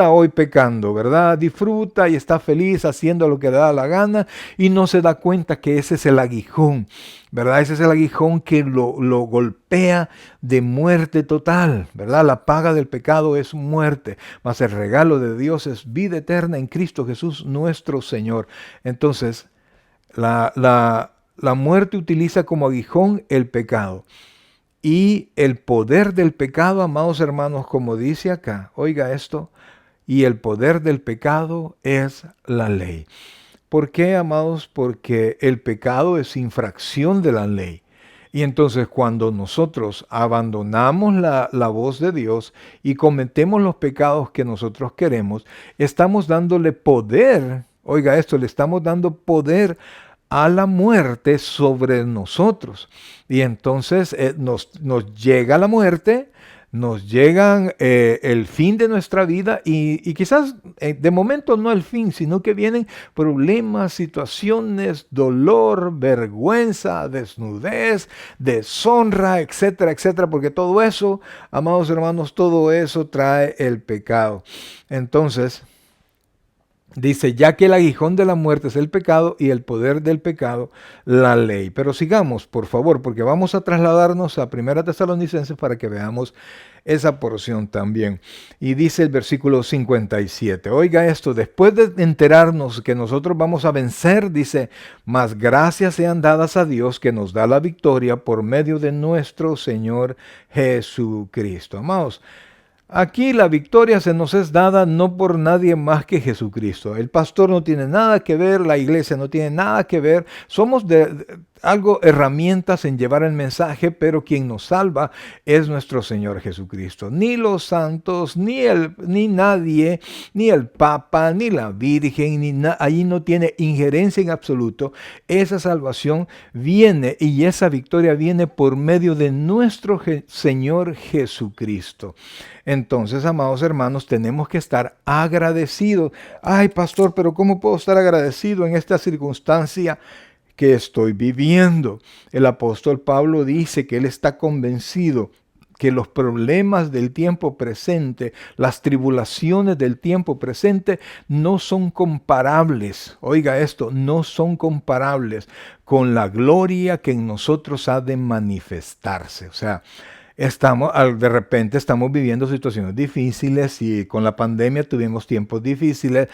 hoy pecando, ¿verdad? Disfruta y está feliz haciendo lo que le da la gana y no se da cuenta que ese es el aguijón, ¿verdad? Ese es el aguijón que lo golpea de muerte total, ¿verdad? La paga del pecado es muerte, mas el regalo de Dios es vida eterna en Cristo Jesús nuestro Señor. Entonces, la muerte utiliza como aguijón el pecado. Y el poder del pecado, amados hermanos, como dice acá, oiga esto, y el poder del pecado es la ley. ¿Por qué, amados? Porque el pecado es infracción de la ley. Y entonces cuando nosotros abandonamos la voz de Dios y cometemos los pecados que nosotros queremos, estamos dándole poder, oiga esto, le estamos dando poder a la muerte sobre nosotros. Y entonces nos llega la muerte, nos llegan el fin de nuestra vida y quizás de momento no el fin, sino que vienen problemas, situaciones, dolor, vergüenza, desnudez, deshonra, etcétera, etcétera, porque todo eso, amados hermanos, todo eso trae el pecado. Entonces, dice, ya que el aguijón de la muerte es el pecado y el poder del pecado, la ley. Pero sigamos, por favor, porque vamos a trasladarnos a 1 Tesalonicenses para que veamos esa porción también. Y dice el versículo 57, oiga esto, después de enterarnos que nosotros vamos a vencer, dice, mas gracias sean dadas a Dios que nos da la victoria por medio de nuestro Señor Jesucristo. Amados, aquí la victoria se nos es dada no por nadie más que Jesucristo. El pastor no tiene nada que ver, la iglesia no tiene nada que ver. Somos algo herramientas en llevar el mensaje, pero quien nos salva es nuestro Señor Jesucristo. Ni los santos, ni nadie, ni el Papa, ni la Virgen, allí no tiene injerencia en absoluto. Esa salvación viene y esa victoria viene por medio de nuestro Señor Jesucristo. Entonces, amados hermanos, tenemos que estar agradecidos. Ay, pastor, pero ¿cómo puedo estar agradecido en esta circunstancia que estoy viviendo? El apóstol Pablo dice que él está convencido que los problemas del tiempo presente, las tribulaciones del tiempo presente no son comparables. Oiga esto, no son comparables con la gloria que en nosotros ha de manifestarse. O sea, de repente estamos viviendo situaciones difíciles y con la pandemia tuvimos tiempos difíciles,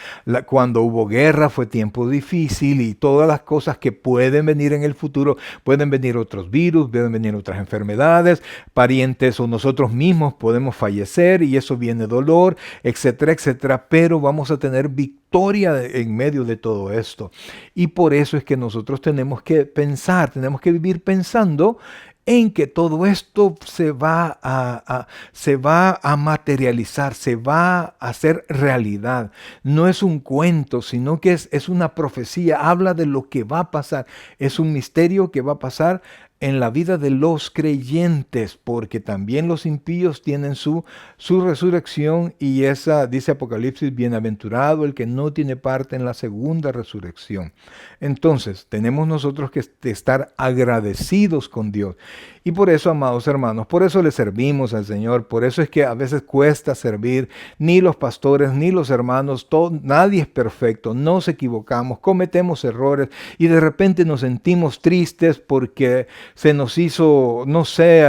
cuando hubo guerra fue tiempo difícil y todas las cosas que pueden venir en el futuro, pueden venir otros virus, pueden venir otras enfermedades, parientes o nosotros mismos podemos fallecer y eso viene dolor, etcétera, etcétera, pero vamos a tener victoria en medio de todo esto. Y por eso es que nosotros tenemos que pensar, tenemos que vivir pensando en que todo esto se va a materializar, se va a hacer realidad. No es un cuento, sino que es una profecía, habla de lo que va a pasar. Es un misterio que va a pasar en la vida de los creyentes, porque también los impíos tienen su resurrección y esa, dice Apocalipsis, bienaventurado el que no tiene parte en la segunda resurrección. Entonces, tenemos nosotros que estar agradecidos con Dios. Y por eso, amados hermanos, por eso le servimos al Señor, por eso es que a veces cuesta servir, ni los pastores, ni los hermanos, nadie es perfecto, nos equivocamos, cometemos errores y de repente nos sentimos tristes porque se nos hizo, no sé,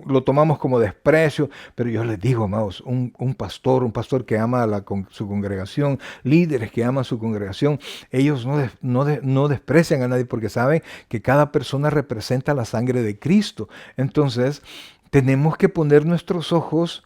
lo tomamos como desprecio, pero yo les digo, amados, un pastor que ama su congregación, líderes que aman su congregación, ellos no desprecian a nadie porque saben que cada persona representa la sangre de Cristo. Entonces, tenemos que poner nuestros ojos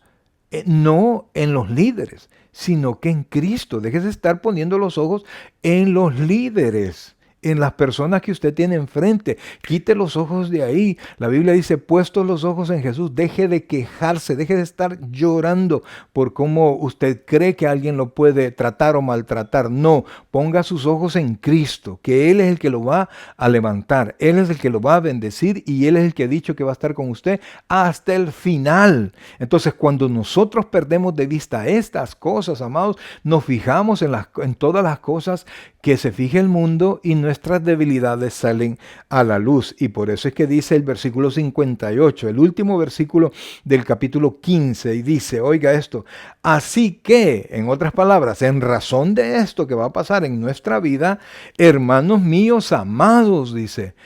no en los líderes, sino que en Cristo. Deje de estar poniendo los ojos en los líderes, en las personas que usted tiene enfrente. Quite los ojos de ahí. La Biblia dice, puestos los ojos en Jesús, deje de quejarse, deje de estar llorando por cómo usted cree que alguien lo puede tratar o maltratar. No, ponga sus ojos en Cristo, que Él es el que lo va a levantar, Él es el que lo va a bendecir y Él es el que ha dicho que va a estar con usted hasta el final. Entonces, cuando nosotros perdemos de vista estas cosas, amados, nos fijamos en todas las cosas que se fija el mundo y nuestras debilidades salen a la luz. Y por eso es que dice el versículo 58, el último versículo del capítulo 15, y dice, oiga esto, así que, en otras palabras, en razón de esto que va a pasar en nuestra vida, hermanos míos amados, dice,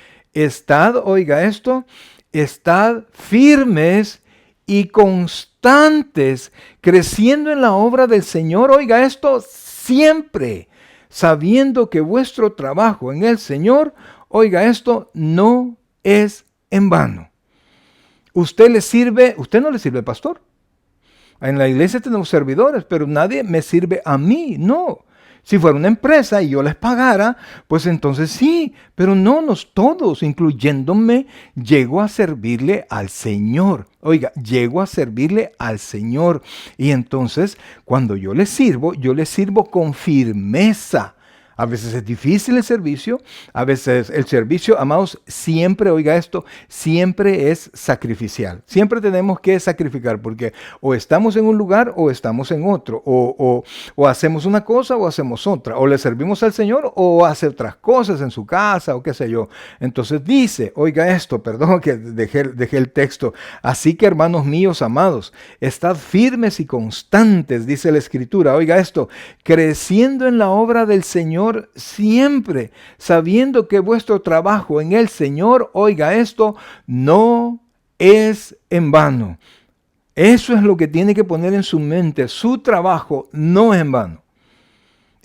oiga esto, estad firmes y constantes, creciendo en la obra del Señor, oiga esto, siempre, sabiendo que vuestro trabajo en el Señor, oiga esto, no es en vano. Usted no le sirve al pastor. En la iglesia tenemos servidores, pero nadie me sirve a mí, no. Si fuera una empresa y yo les pagara, pues entonces sí, pero no, todos, incluyéndome, llego a servirle al Señor. Oiga, llego a servirle al Señor. Y entonces, cuando yo le sirvo con firmeza. A veces es difícil el servicio, a veces el servicio, amados, siempre, oiga esto, siempre es sacrificial. Siempre tenemos que sacrificar porque o estamos en un lugar o estamos en otro, o hacemos una cosa o hacemos otra, o le servimos al Señor o hace otras cosas en su casa o qué sé yo. Entonces dice, oiga esto, perdón que dejé el texto, así que hermanos míos amados, estad firmes y constantes, dice la Escritura, oiga esto, creciendo en la obra del Señor, siempre sabiendo que vuestro trabajo en el Señor, oiga esto, no es en vano. Eso es lo que tiene que poner en su mente. Su trabajo no es en vano.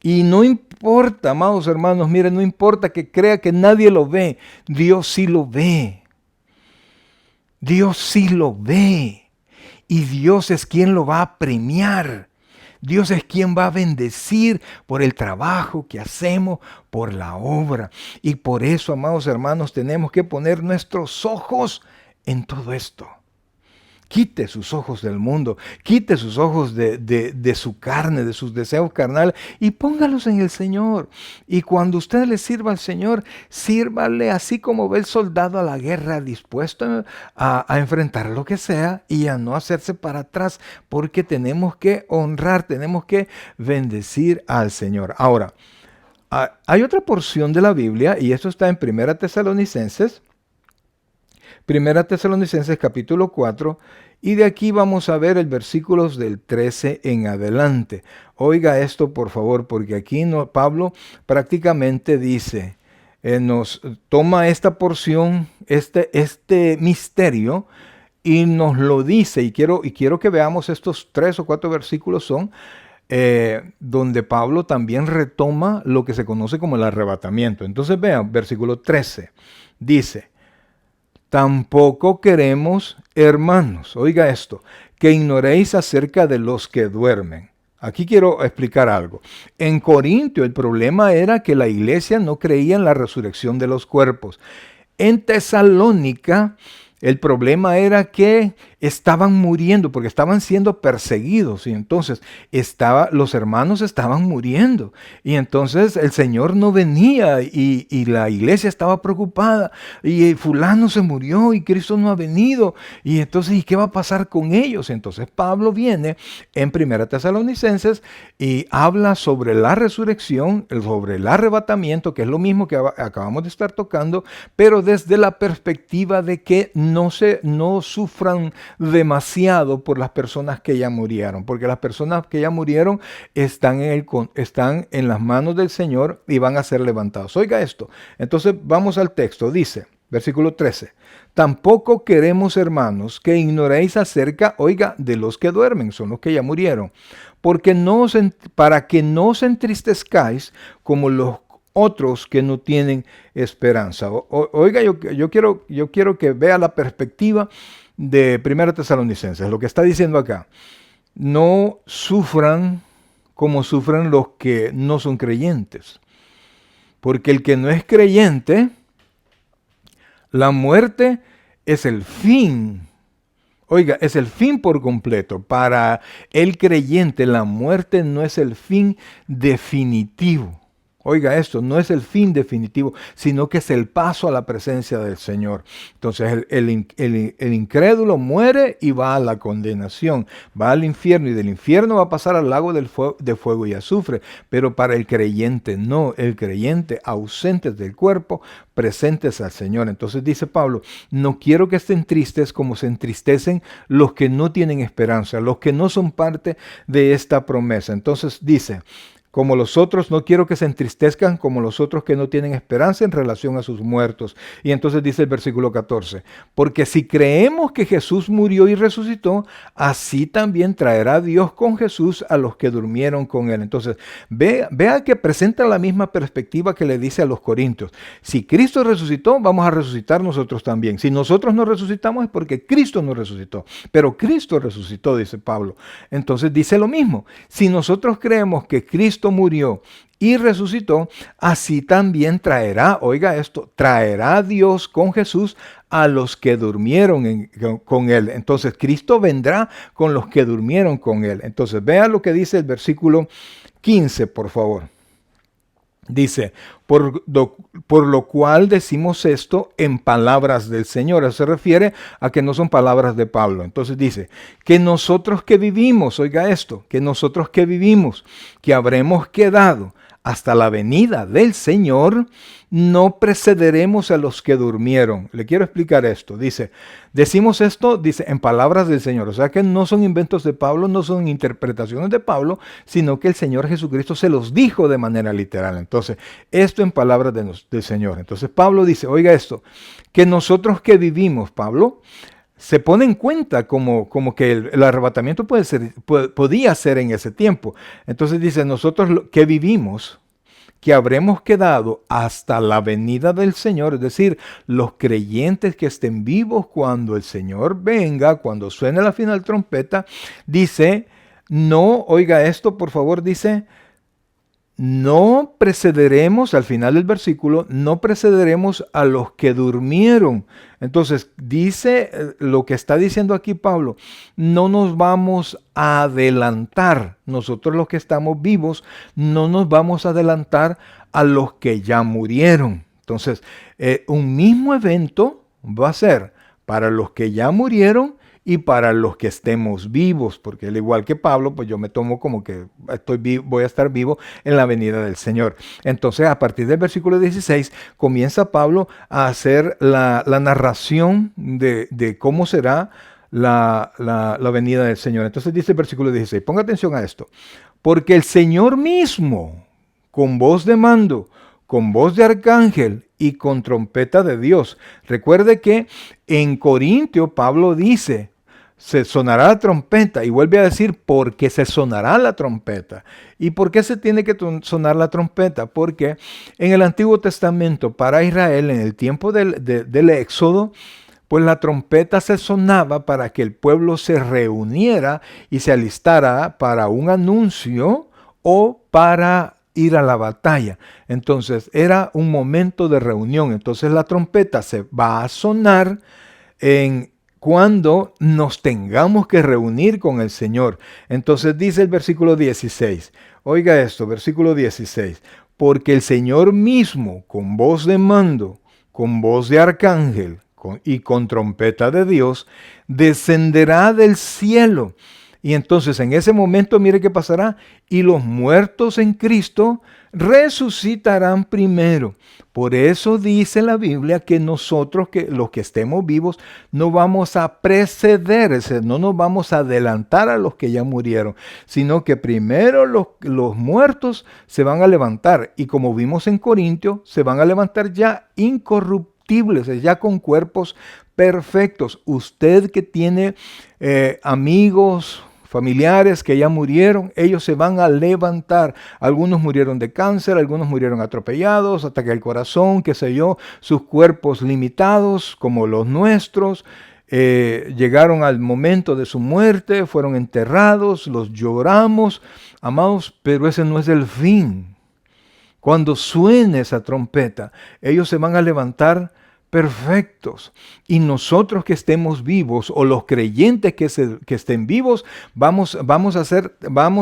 Y no importa, amados hermanos, miren, no importa que crea que nadie lo ve. Dios sí lo ve. Dios sí lo ve. Y Dios es quien lo va a premiar. Dios es quien va a bendecir por el trabajo que hacemos, por la obra. Y por eso, amados hermanos, tenemos que poner nuestros ojos en todo esto. Quite sus ojos del mundo, quite sus ojos de su carne, de sus deseos carnales y póngalos en el Señor. Y cuando usted le sirva al Señor, sírvale así como ve el soldado a la guerra, dispuesto a enfrentar lo que sea y a no hacerse para atrás, porque tenemos que honrar, tenemos que bendecir al Señor. Ahora, hay otra porción de la Biblia, y esto está en Primera Tesalonicenses capítulo 4, y de aquí vamos a ver el versículos del 13 en adelante. Oiga esto por favor, porque aquí Pablo prácticamente dice, nos toma esta porción, este misterio, y nos lo dice, y quiero que veamos estos 3 o 4 versículos donde Pablo también retoma lo que se conoce como el arrebatamiento. Entonces vean, versículo 13, dice, tampoco queremos, hermanos, oiga esto, que ignoréis acerca de los que duermen. Aquí quiero explicar algo. En Corintio el problema era que la iglesia no creía en la resurrección de los cuerpos. En Tesalónica el problema era que estaban muriendo porque estaban siendo perseguidos y entonces los hermanos estaban muriendo y entonces el Señor no venía y la iglesia estaba preocupada y fulano se murió y Cristo no ha venido y entonces ¿y qué va a pasar con ellos? Entonces Pablo viene en Primera Tesalonicenses y habla sobre la resurrección, sobre el arrebatamiento, que es lo mismo que acabamos de estar tocando, pero desde la perspectiva de que no sufran demasiado por las personas que ya murieron, porque las personas que ya murieron están en las manos del Señor y van a ser levantados. Oiga esto, entonces vamos al texto, dice, versículo 13, tampoco queremos, hermanos, que ignoréis acerca, oiga, de los que duermen, son los que ya murieron, para que no os entristezcáis como los otros que no tienen esperanza. Oiga, yo quiero que vea la perspectiva de 1 Tesalonicenses, lo que está diciendo acá. No sufran como sufren los que no son creyentes. Porque el que no es creyente, la muerte es el fin. Oiga, es el fin por completo. Para el creyente, la muerte no es el fin definitivo. Oiga esto, no es el fin definitivo, sino que es el paso a la presencia del Señor. Entonces el incrédulo muere y va a la condenación, va al infierno y del infierno va a pasar al lago de fuego y azufre. Pero para el creyente no, el creyente ausentes del cuerpo, presentes al Señor. Entonces dice Pablo, no quiero que estén tristes como se entristecen los que no tienen esperanza, los que no son parte de esta promesa. Entonces dice, como los otros, no quiero que se entristezcan como los otros que no tienen esperanza en relación a sus muertos. Y entonces dice el versículo 14, porque si creemos que Jesús murió y resucitó, así también traerá Dios con Jesús a los que durmieron con él. Entonces, vea que presenta la misma perspectiva que le dice a los corintios. Si Cristo resucitó, vamos a resucitar nosotros también. Si nosotros no resucitamos es porque Cristo no resucitó. Pero Cristo resucitó, dice Pablo. Entonces dice lo mismo. Si nosotros creemos que Cristo Cristo murió y resucitó, así también traerá, oiga esto, traerá Dios con Jesús a los que durmieron con él. Entonces Cristo vendrá con los que durmieron con él. Entonces vea lo que dice el versículo 15, por favor. Dice, por lo cual decimos esto en palabras del Señor. Eso se refiere a que no son palabras de Pablo. Entonces dice, que nosotros que vivimos, oiga esto, que nosotros que vivimos, que habremos quedado hasta la venida del Señor, no precederemos a los que durmieron. Le quiero explicar esto. Dice, decimos esto, dice, en palabras del Señor. O sea que no son inventos de Pablo, no son interpretaciones de Pablo, sino que el Señor Jesucristo se los dijo de manera literal. Entonces, esto en palabras del Señor. Entonces, Pablo dice, oiga esto, que nosotros que vivimos, Pablo, se pone en cuenta como que el arrebatamiento podía ser en ese tiempo. Entonces dice, nosotros que vivimos, que habremos quedado hasta la venida del Señor, es decir, los creyentes que estén vivos cuando el Señor venga, cuando suene la final trompeta, dice, no, oiga esto por favor, dice, no precederemos, al final del versículo, no precederemos a los que durmieron. Entonces, dice lo que está diciendo aquí Pablo, no nos vamos a adelantar. Nosotros los que estamos vivos, no nos vamos a adelantar a los que ya murieron. Entonces, un mismo evento va a ser para los que ya murieron y para los que estemos vivos, porque al igual que Pablo, pues yo me tomo como que voy a estar vivo en la venida del Señor. Entonces, a partir del versículo 16, comienza Pablo a hacer la narración de cómo será la venida del Señor. Entonces dice el versículo 16, ponga atención a esto, porque el Señor mismo, con voz de mando, con voz de arcángel y con trompeta de Dios. Recuerde que en Corintio Pablo dice, se sonará la trompeta, y vuelve a decir, porque se sonará la trompeta. ¿Y por qué se tiene que sonar la trompeta? Porque en el Antiguo Testamento, para Israel, en el tiempo del Éxodo, pues la trompeta se sonaba para que el pueblo se reuniera y se alistara para un anuncio o para ir a la batalla. Entonces era un momento de reunión. Entonces la trompeta se va a sonar cuando nos tengamos que reunir con el Señor. Entonces dice el versículo 16. Oiga esto, versículo 16. Porque el Señor mismo, con voz de mando, con voz de arcángel y con trompeta de Dios, descenderá del cielo. Y entonces en ese momento, mire qué pasará. Y los muertos en Cristo resucitarán primero. Por eso dice la Biblia que nosotros, que los que estemos vivos, no vamos a preceder, es decir, no nos vamos a adelantar a los que ya murieron, sino que primero los muertos se van a levantar. Y como vimos en Corintio, se van a levantar ya incorruptibles, ya con cuerpos perfectos. Usted que tiene amigos, familiares que ya murieron, ellos se van a levantar. Algunos murieron de cáncer, algunos murieron atropellados, ataque al corazón, qué sé yo, sus cuerpos limitados como los nuestros. Llegaron al momento de su muerte, fueron enterrados, los lloramos, amados, pero ese no es el fin. Cuando suene esa trompeta, ellos se van a levantar perfectos, y nosotros que estemos vivos, o los creyentes que estén vivos,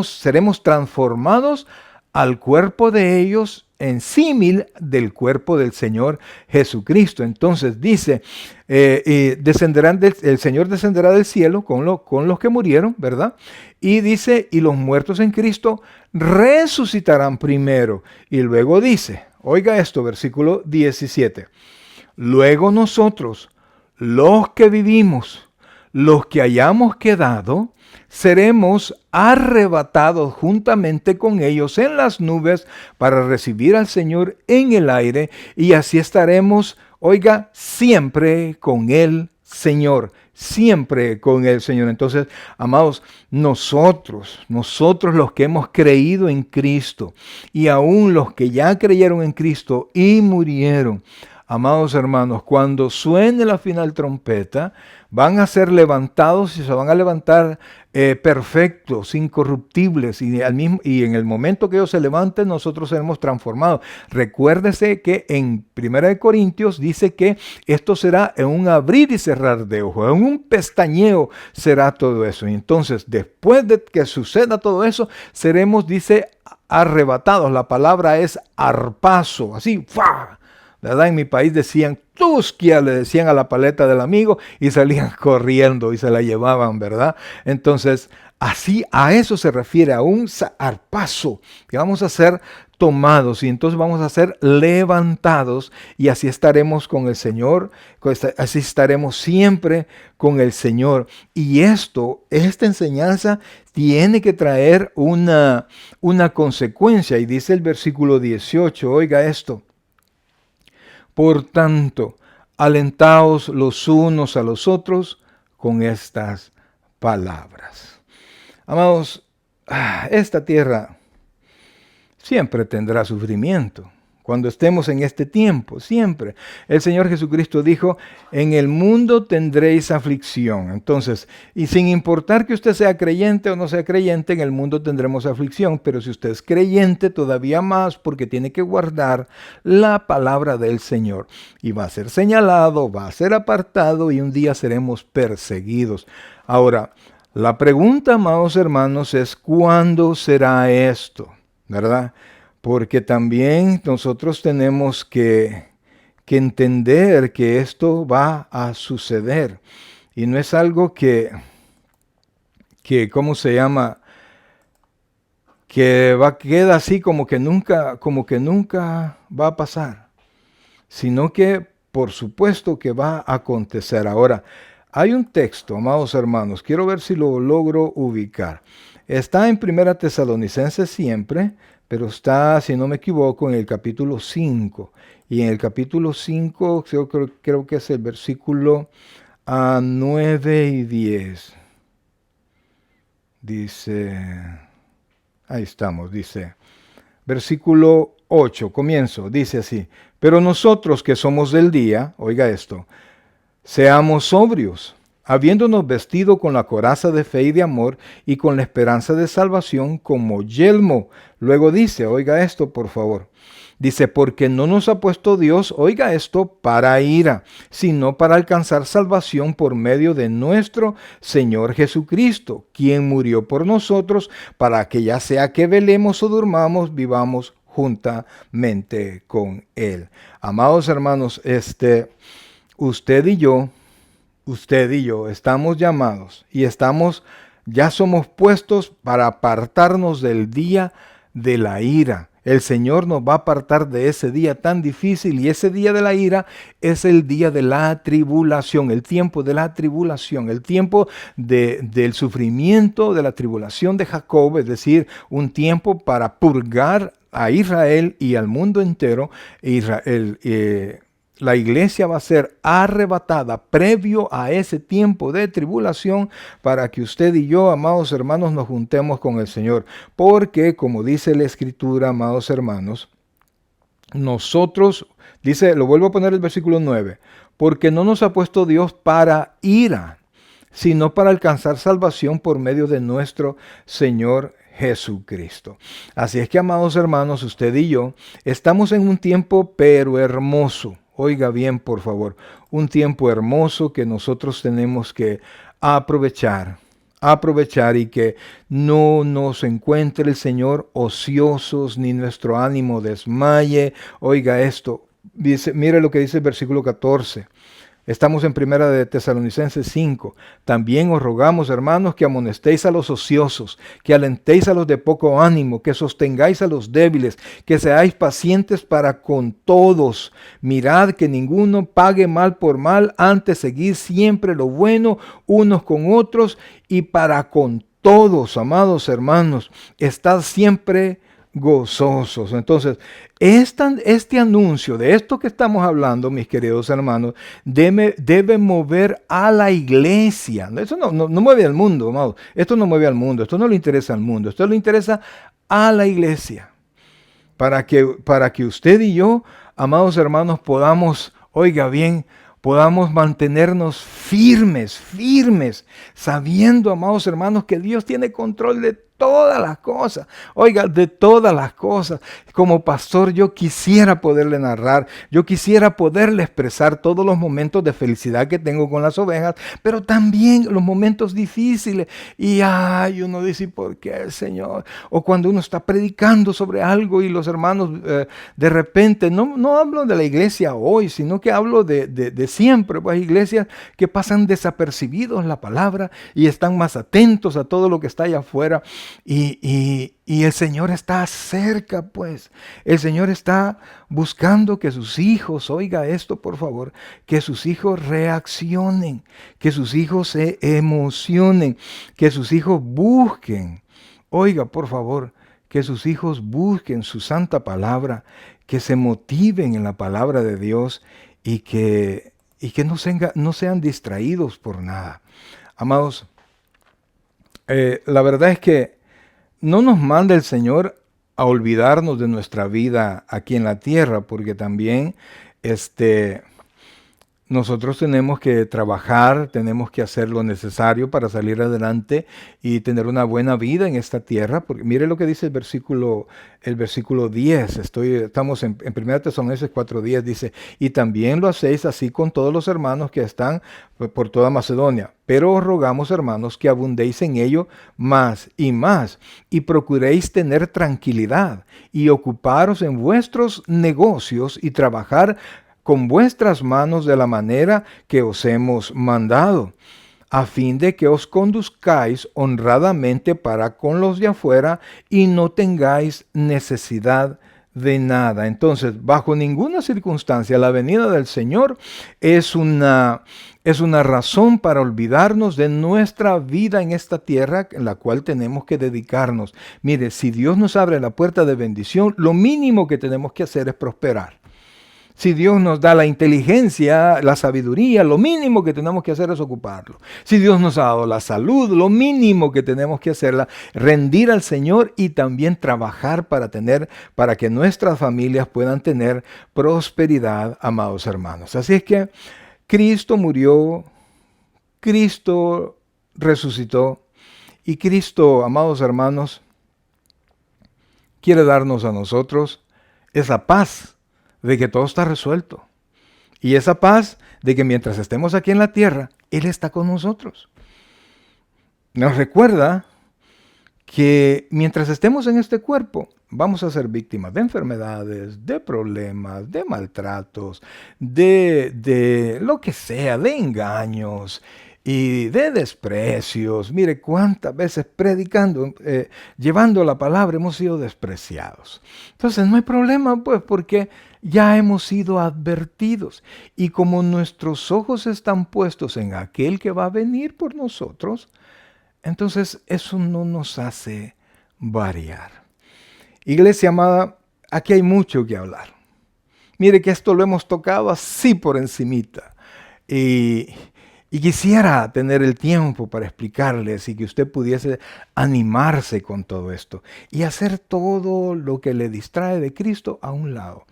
seremos transformados al cuerpo de ellos en símil del cuerpo del Señor Jesucristo. Entonces dice, el Señor descenderá del cielo con los que murieron, ¿verdad? Y dice, y los muertos en Cristo resucitarán primero. Y luego dice, oiga esto, versículo 17. Luego nosotros, los que vivimos, los que hayamos quedado, seremos arrebatados juntamente con ellos en las nubes para recibir al Señor en el aire, y así estaremos, oiga, siempre con el Señor. Siempre con el Señor. Entonces, amados, nosotros los que hemos creído en Cristo, y aún los que ya creyeron en Cristo y murieron, amados hermanos, cuando suene la final trompeta, van a ser levantados y se van a levantar perfectos, incorruptibles, y en el momento que ellos se levanten, nosotros seremos transformados. Recuérdese que en 1 Corintios dice que esto será en un abrir y cerrar de ojos, en un pestañeo será todo eso. Y entonces, después de que suceda todo eso, seremos, dice, arrebatados. La palabra es arpazo, así, ¡fua! ¿Verdad? En mi país decían tusquia, le decían a la paleta del amigo y salían corriendo y se la llevaban, ¿verdad? Entonces, así a eso se refiere, a un arpazo, que vamos a ser tomados y entonces vamos a ser levantados y así estaremos con el Señor, así estaremos siempre con el Señor. Y esta enseñanza tiene que traer una consecuencia, y dice el versículo 18, oiga esto: por tanto, alentaos los unos a los otros con estas palabras. Amados, esta tierra siempre tendrá sufrimiento. Cuando estemos en este tiempo, siempre. El Señor Jesucristo dijo, en el mundo tendréis aflicción. Entonces, y sin importar que usted sea creyente o no sea creyente, en el mundo tendremos aflicción. Pero si usted es creyente, todavía más, porque tiene que guardar la palabra del Señor. Y va a ser señalado, va a ser apartado y un día seremos perseguidos. Ahora, la pregunta, amados hermanos, es ¿cuándo será esto? ¿Verdad? Porque también nosotros tenemos que entender que esto va a suceder. Y no es algo que ¿cómo se llama? Que queda así como que nunca va a pasar. Sino que, por supuesto que va a acontecer. Ahora, hay un texto, amados hermanos, quiero ver si lo logro ubicar. Está en 1 Tesalonicenses siempre, pero está, si no me equivoco, en el capítulo 5. Y en el capítulo 5, creo que es el versículo 9 y 10. Dice, ahí estamos, dice, versículo 8, comienzo, dice así: pero nosotros que somos del día, oiga esto, seamos sobrios, habiéndonos vestido con la coraza de fe y de amor y con la esperanza de salvación como yelmo. Luego dice, oiga esto por favor, dice, porque no nos ha puesto Dios, oiga esto, para ira, sino para alcanzar salvación por medio de nuestro Señor Jesucristo, quien murió por nosotros, para que ya sea que velemos o durmamos, vivamos juntamente con Él. Amados hermanos, usted y yo estamos llamados y ya somos puestos para apartarnos del día de la ira. El Señor nos va a apartar de ese día tan difícil, y ese día de la ira es el día de la tribulación, el tiempo de la tribulación, el tiempo del sufrimiento, de la tribulación de Jacob, es decir, un tiempo para purgar a Israel y al mundo entero. La iglesia va a ser arrebatada previo a ese tiempo de tribulación para que usted y yo, amados hermanos, nos juntemos con el Señor. Porque, como dice la Escritura, amados hermanos, nosotros, dice, lo vuelvo a poner el versículo 9, porque no nos ha puesto Dios para ira, sino para alcanzar salvación por medio de nuestro Señor Jesucristo. Así es que, amados hermanos, usted y yo estamos en un tiempo pero hermoso. Oiga bien, por favor, un tiempo hermoso que nosotros tenemos que aprovechar y que no nos encuentre el Señor ociosos ni nuestro ánimo desmaye. Oiga esto, dice, mire lo que dice el versículo 14. Estamos en 1 de Tesalonicenses 5. También os rogamos, hermanos, que amonestéis a los ociosos, que alentéis a los de poco ánimo, que sostengáis a los débiles, que seáis pacientes para con todos. Mirad que ninguno pague mal por mal, antes seguid siempre lo bueno unos con otros y para con todos, amados hermanos. Estad siempre gozosos. Entonces, este anuncio de esto que estamos hablando, mis queridos hermanos, debe mover a la iglesia. Eso no mueve al mundo, amados. Esto no mueve al mundo, esto no le interesa al mundo, esto le interesa a la iglesia. Para que usted y yo, amados hermanos, podamos, oiga bien, podamos mantenernos firmes, sabiendo, amados hermanos, que Dios tiene control de todas las cosas. Oiga, de todas las cosas. Como pastor yo quisiera poderle narrar, yo quisiera poderle expresar todos los momentos de felicidad que tengo con las ovejas, pero también los momentos difíciles. Y uno dice, ¿por qué, Señor? O cuando uno está predicando sobre algo y los hermanos de repente, no hablo de la iglesia hoy, sino que hablo de siempre, pues iglesias que pasan desapercibidos la palabra y están más atentos a todo lo que está allá afuera. Y el Señor está cerca, pues. El Señor está buscando que sus hijos, oiga esto por favor, que sus hijos reaccionen, que sus hijos se emocionen, que sus hijos busquen. Oiga, por favor, que sus hijos busquen su santa palabra, que se motiven en la palabra de Dios y que no sean distraídos por nada. Amados, la verdad es que no nos manda el Señor a olvidarnos de nuestra vida aquí en la tierra, porque también nosotros tenemos que trabajar, tenemos que hacer lo necesario para salir adelante y tener una buena vida en esta tierra. Porque mire lo que dice el versículo 10. Estamos en 1 Tesalonicenses 4:10, dice, y también lo hacéis así con todos los hermanos que están por toda Macedonia. Pero os rogamos, hermanos, que abundéis en ello más, y procuréis tener tranquilidad y ocuparos en vuestros negocios y trabajar con vuestras manos de la manera que os hemos mandado, a fin de que os conduzcáis honradamente para con los de afuera y no tengáis necesidad de nada. Entonces, bajo ninguna circunstancia, la venida del Señor es una razón para olvidarnos de nuestra vida en esta tierra en la cual tenemos que dedicarnos. Mire, si Dios nos abre la puerta de bendición, lo mínimo que tenemos que hacer es prosperar. Si Dios nos da la inteligencia, la sabiduría, lo mínimo que tenemos que hacer es ocuparlo. Si Dios nos ha dado la salud, lo mínimo que tenemos que hacer es rendir al Señor y también trabajar para que nuestras familias puedan tener prosperidad, amados hermanos. Así es que Cristo murió, Cristo resucitó y Cristo, amados hermanos, quiere darnos a nosotros esa paz de que todo está resuelto. Y esa paz de que mientras estemos aquí en la tierra, Él está con nosotros. Nos recuerda que mientras estemos en este cuerpo, vamos a ser víctimas de enfermedades, de problemas, de maltratos, de lo que sea, de engaños y de desprecios. Mire cuántas veces predicando, llevando la palabra, hemos sido despreciados. Entonces no hay problema, pues, porque ya hemos sido advertidos. Y como nuestros ojos están puestos en aquel que va a venir por nosotros, entonces eso no nos hace variar. Iglesia amada, aquí hay mucho que hablar. Mire que esto lo hemos tocado así por encimita. Y quisiera tener el tiempo para explicarles y que usted pudiese animarse con todo esto y hacer todo lo que le distrae de Cristo a un lado.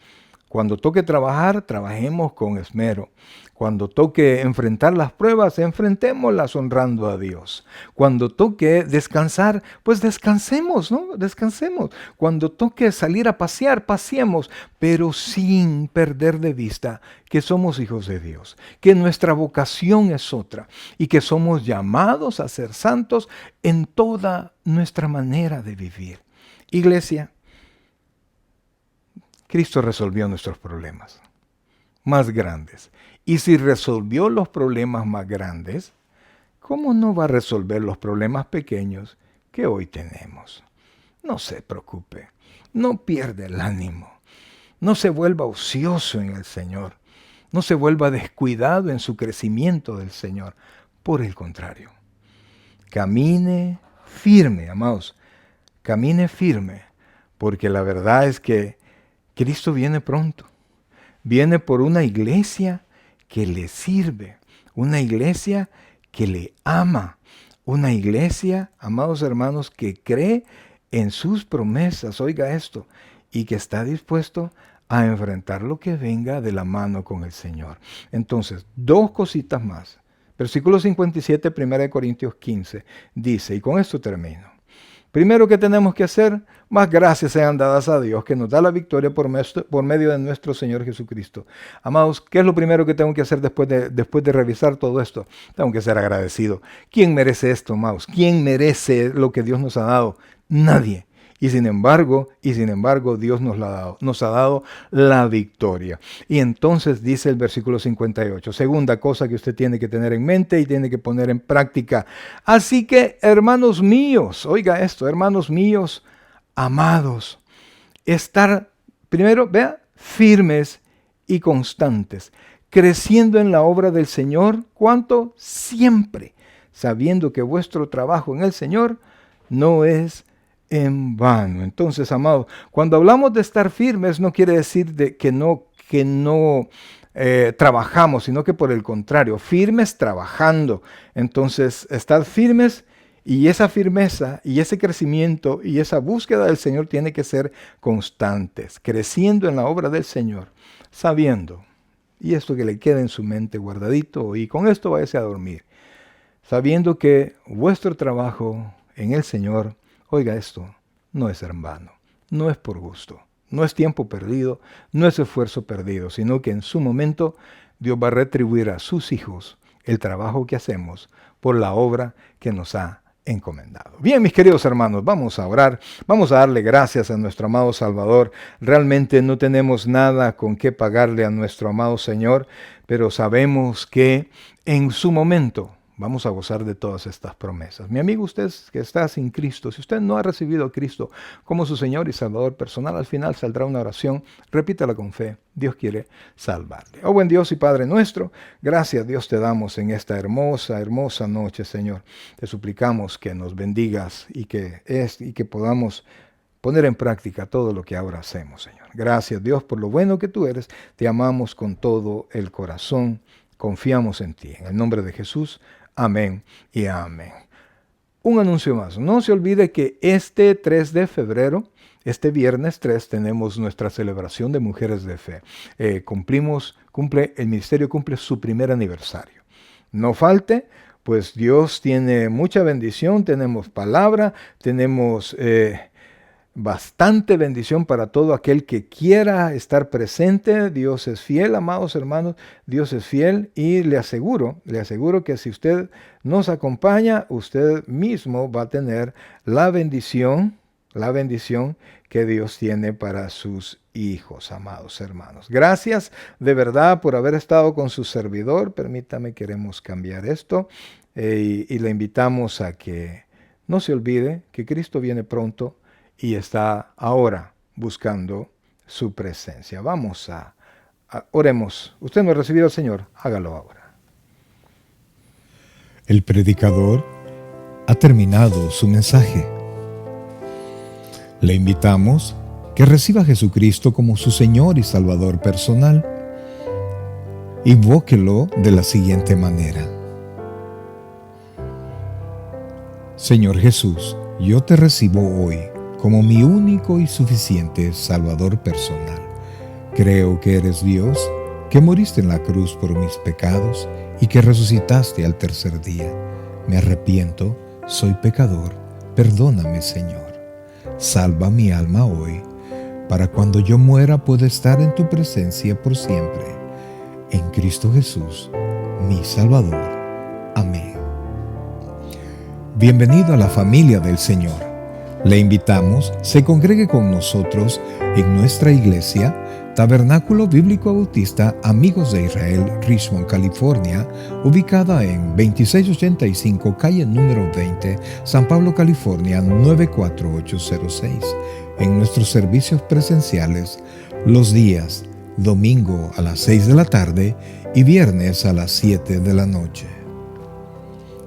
Cuando toque trabajar, trabajemos con esmero. Cuando toque enfrentar las pruebas, enfrentémoslas honrando a Dios. Cuando toque descansar, pues descansemos, ¿no? Descansemos. Cuando toque salir a pasear, paseemos, pero sin perder de vista que somos hijos de Dios, que nuestra vocación es otra y que somos llamados a ser santos en toda nuestra manera de vivir. Iglesia, Cristo resolvió nuestros problemas más grandes. Y si resolvió los problemas más grandes, ¿cómo no va a resolver los problemas pequeños que hoy tenemos? No se preocupe, no pierda el ánimo, no se vuelva ocioso en el Señor, no se vuelva descuidado en su crecimiento del Señor. Por el contrario, camine firme, amados, camine firme, porque la verdad es que Cristo viene pronto. Viene por una iglesia que le sirve, una iglesia que le ama, una iglesia, amados hermanos, que cree en sus promesas, oiga esto, y que está dispuesto a enfrentar lo que venga de la mano con el Señor. Entonces, dos cositas más. Versículo 57, 1 Corintios 15, dice, y con esto termino. Primero que tenemos que hacer, más gracias sean dadas a Dios, que nos da la victoria por medio de nuestro Señor Jesucristo. Amados, ¿qué es lo primero que tengo que hacer después de revisar todo esto? Tengo que ser agradecido. ¿Quién merece esto, amados? ¿Quién merece lo que Dios nos ha dado? Nadie. Y sin embargo, Dios nos ha dado la victoria. Y entonces dice el versículo 58, segunda cosa que usted tiene que tener en mente y tiene que poner en práctica. Así que, hermanos míos, oiga esto, hermanos míos, amados, estar, primero, vea, firmes y constantes, creciendo en la obra del Señor, ¿cuánto? Siempre, sabiendo que vuestro trabajo en el Señor no es en vano. Entonces, amados, cuando hablamos de estar firmes, no quiere decir que no trabajamos, sino que por el contrario, firmes trabajando. Entonces, estar firmes, y esa firmeza y ese crecimiento y esa búsqueda del Señor tiene que ser constantes, creciendo en la obra del Señor, sabiendo, y esto que le quede en su mente guardadito, y con esto váyase a dormir, sabiendo que vuestro trabajo en el Señor, oiga esto, no es en vano, no es por gusto, no es tiempo perdido, no es esfuerzo perdido, sino que en su momento Dios va a retribuir a sus hijos el trabajo que hacemos por la obra que nos ha encomendado. Bien, mis queridos hermanos, vamos a orar, vamos a darle gracias a nuestro amado Salvador. Realmente no tenemos nada con qué pagarle a nuestro amado Señor, pero sabemos que en su momento vamos a gozar de todas estas promesas. Mi amigo, usted que está sin Cristo, si usted no ha recibido a Cristo como su Señor y Salvador personal, al final saldrá una oración, repítala con fe, Dios quiere salvarle. Oh buen Dios y Padre nuestro, gracias Dios te damos en esta hermosa, hermosa noche, Señor. Te suplicamos que nos bendigas y que podamos poner en práctica todo lo que ahora hacemos, Señor. Gracias Dios por lo bueno que tú eres, te amamos con todo el corazón, confiamos en ti. En el nombre de Jesús, amén y amén. Un anuncio más. No se olvide que este 3 de febrero, este viernes 3, tenemos nuestra celebración de Mujeres de Fe. El ministerio cumple su primer aniversario. No falte, pues Dios tiene mucha bendición, tenemos palabra, tenemos bastante bendición para todo aquel que quiera estar presente. Dios es fiel, amados hermanos, Dios es fiel y le aseguro que si usted nos acompaña, usted mismo va a tener la bendición que Dios tiene para sus hijos, amados hermanos. Gracias de verdad por haber estado con su servidor. Permítame, queremos cambiar esto y le invitamos a que no se olvide que Cristo viene pronto y está ahora buscando su presencia. Vamos a oremos. Usted no ha recibido al Señor, hágalo ahora. El predicador ha terminado su mensaje. Le invitamos que reciba a Jesucristo como su Señor y Salvador personal. Invóquelo de la siguiente manera. Señor Jesús, yo te recibo hoy como mi único y suficiente Salvador personal. Creo que eres Dios, que moriste en la cruz por mis pecados y que resucitaste al tercer día. Me arrepiento, soy pecador, perdóname, Señor. Salva mi alma hoy, para cuando yo muera pueda estar en tu presencia por siempre. En Cristo Jesús, mi Salvador. Amén. Bienvenido a la familia del Señor. Le invitamos, se congregue con nosotros en nuestra iglesia, Tabernáculo Bíblico Bautista Amigos de Israel, Richmond, California, ubicada en 2685 calle número 20, San Pablo, California, 94806. En nuestros servicios presenciales, los días domingo a las 6 de la tarde y viernes a las 7 de la noche.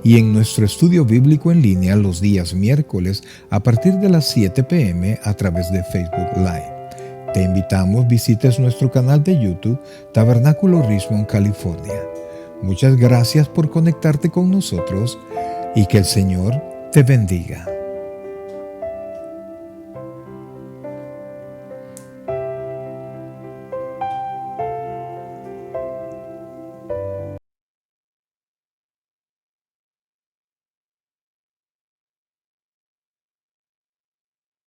Y en nuestro estudio bíblico en línea los días miércoles a partir de las 7 p.m. a través de Facebook Live. Te invitamos, visites nuestro canal de YouTube, Tabernáculo Richmond, California. Muchas gracias por conectarte con nosotros y que el Señor te bendiga.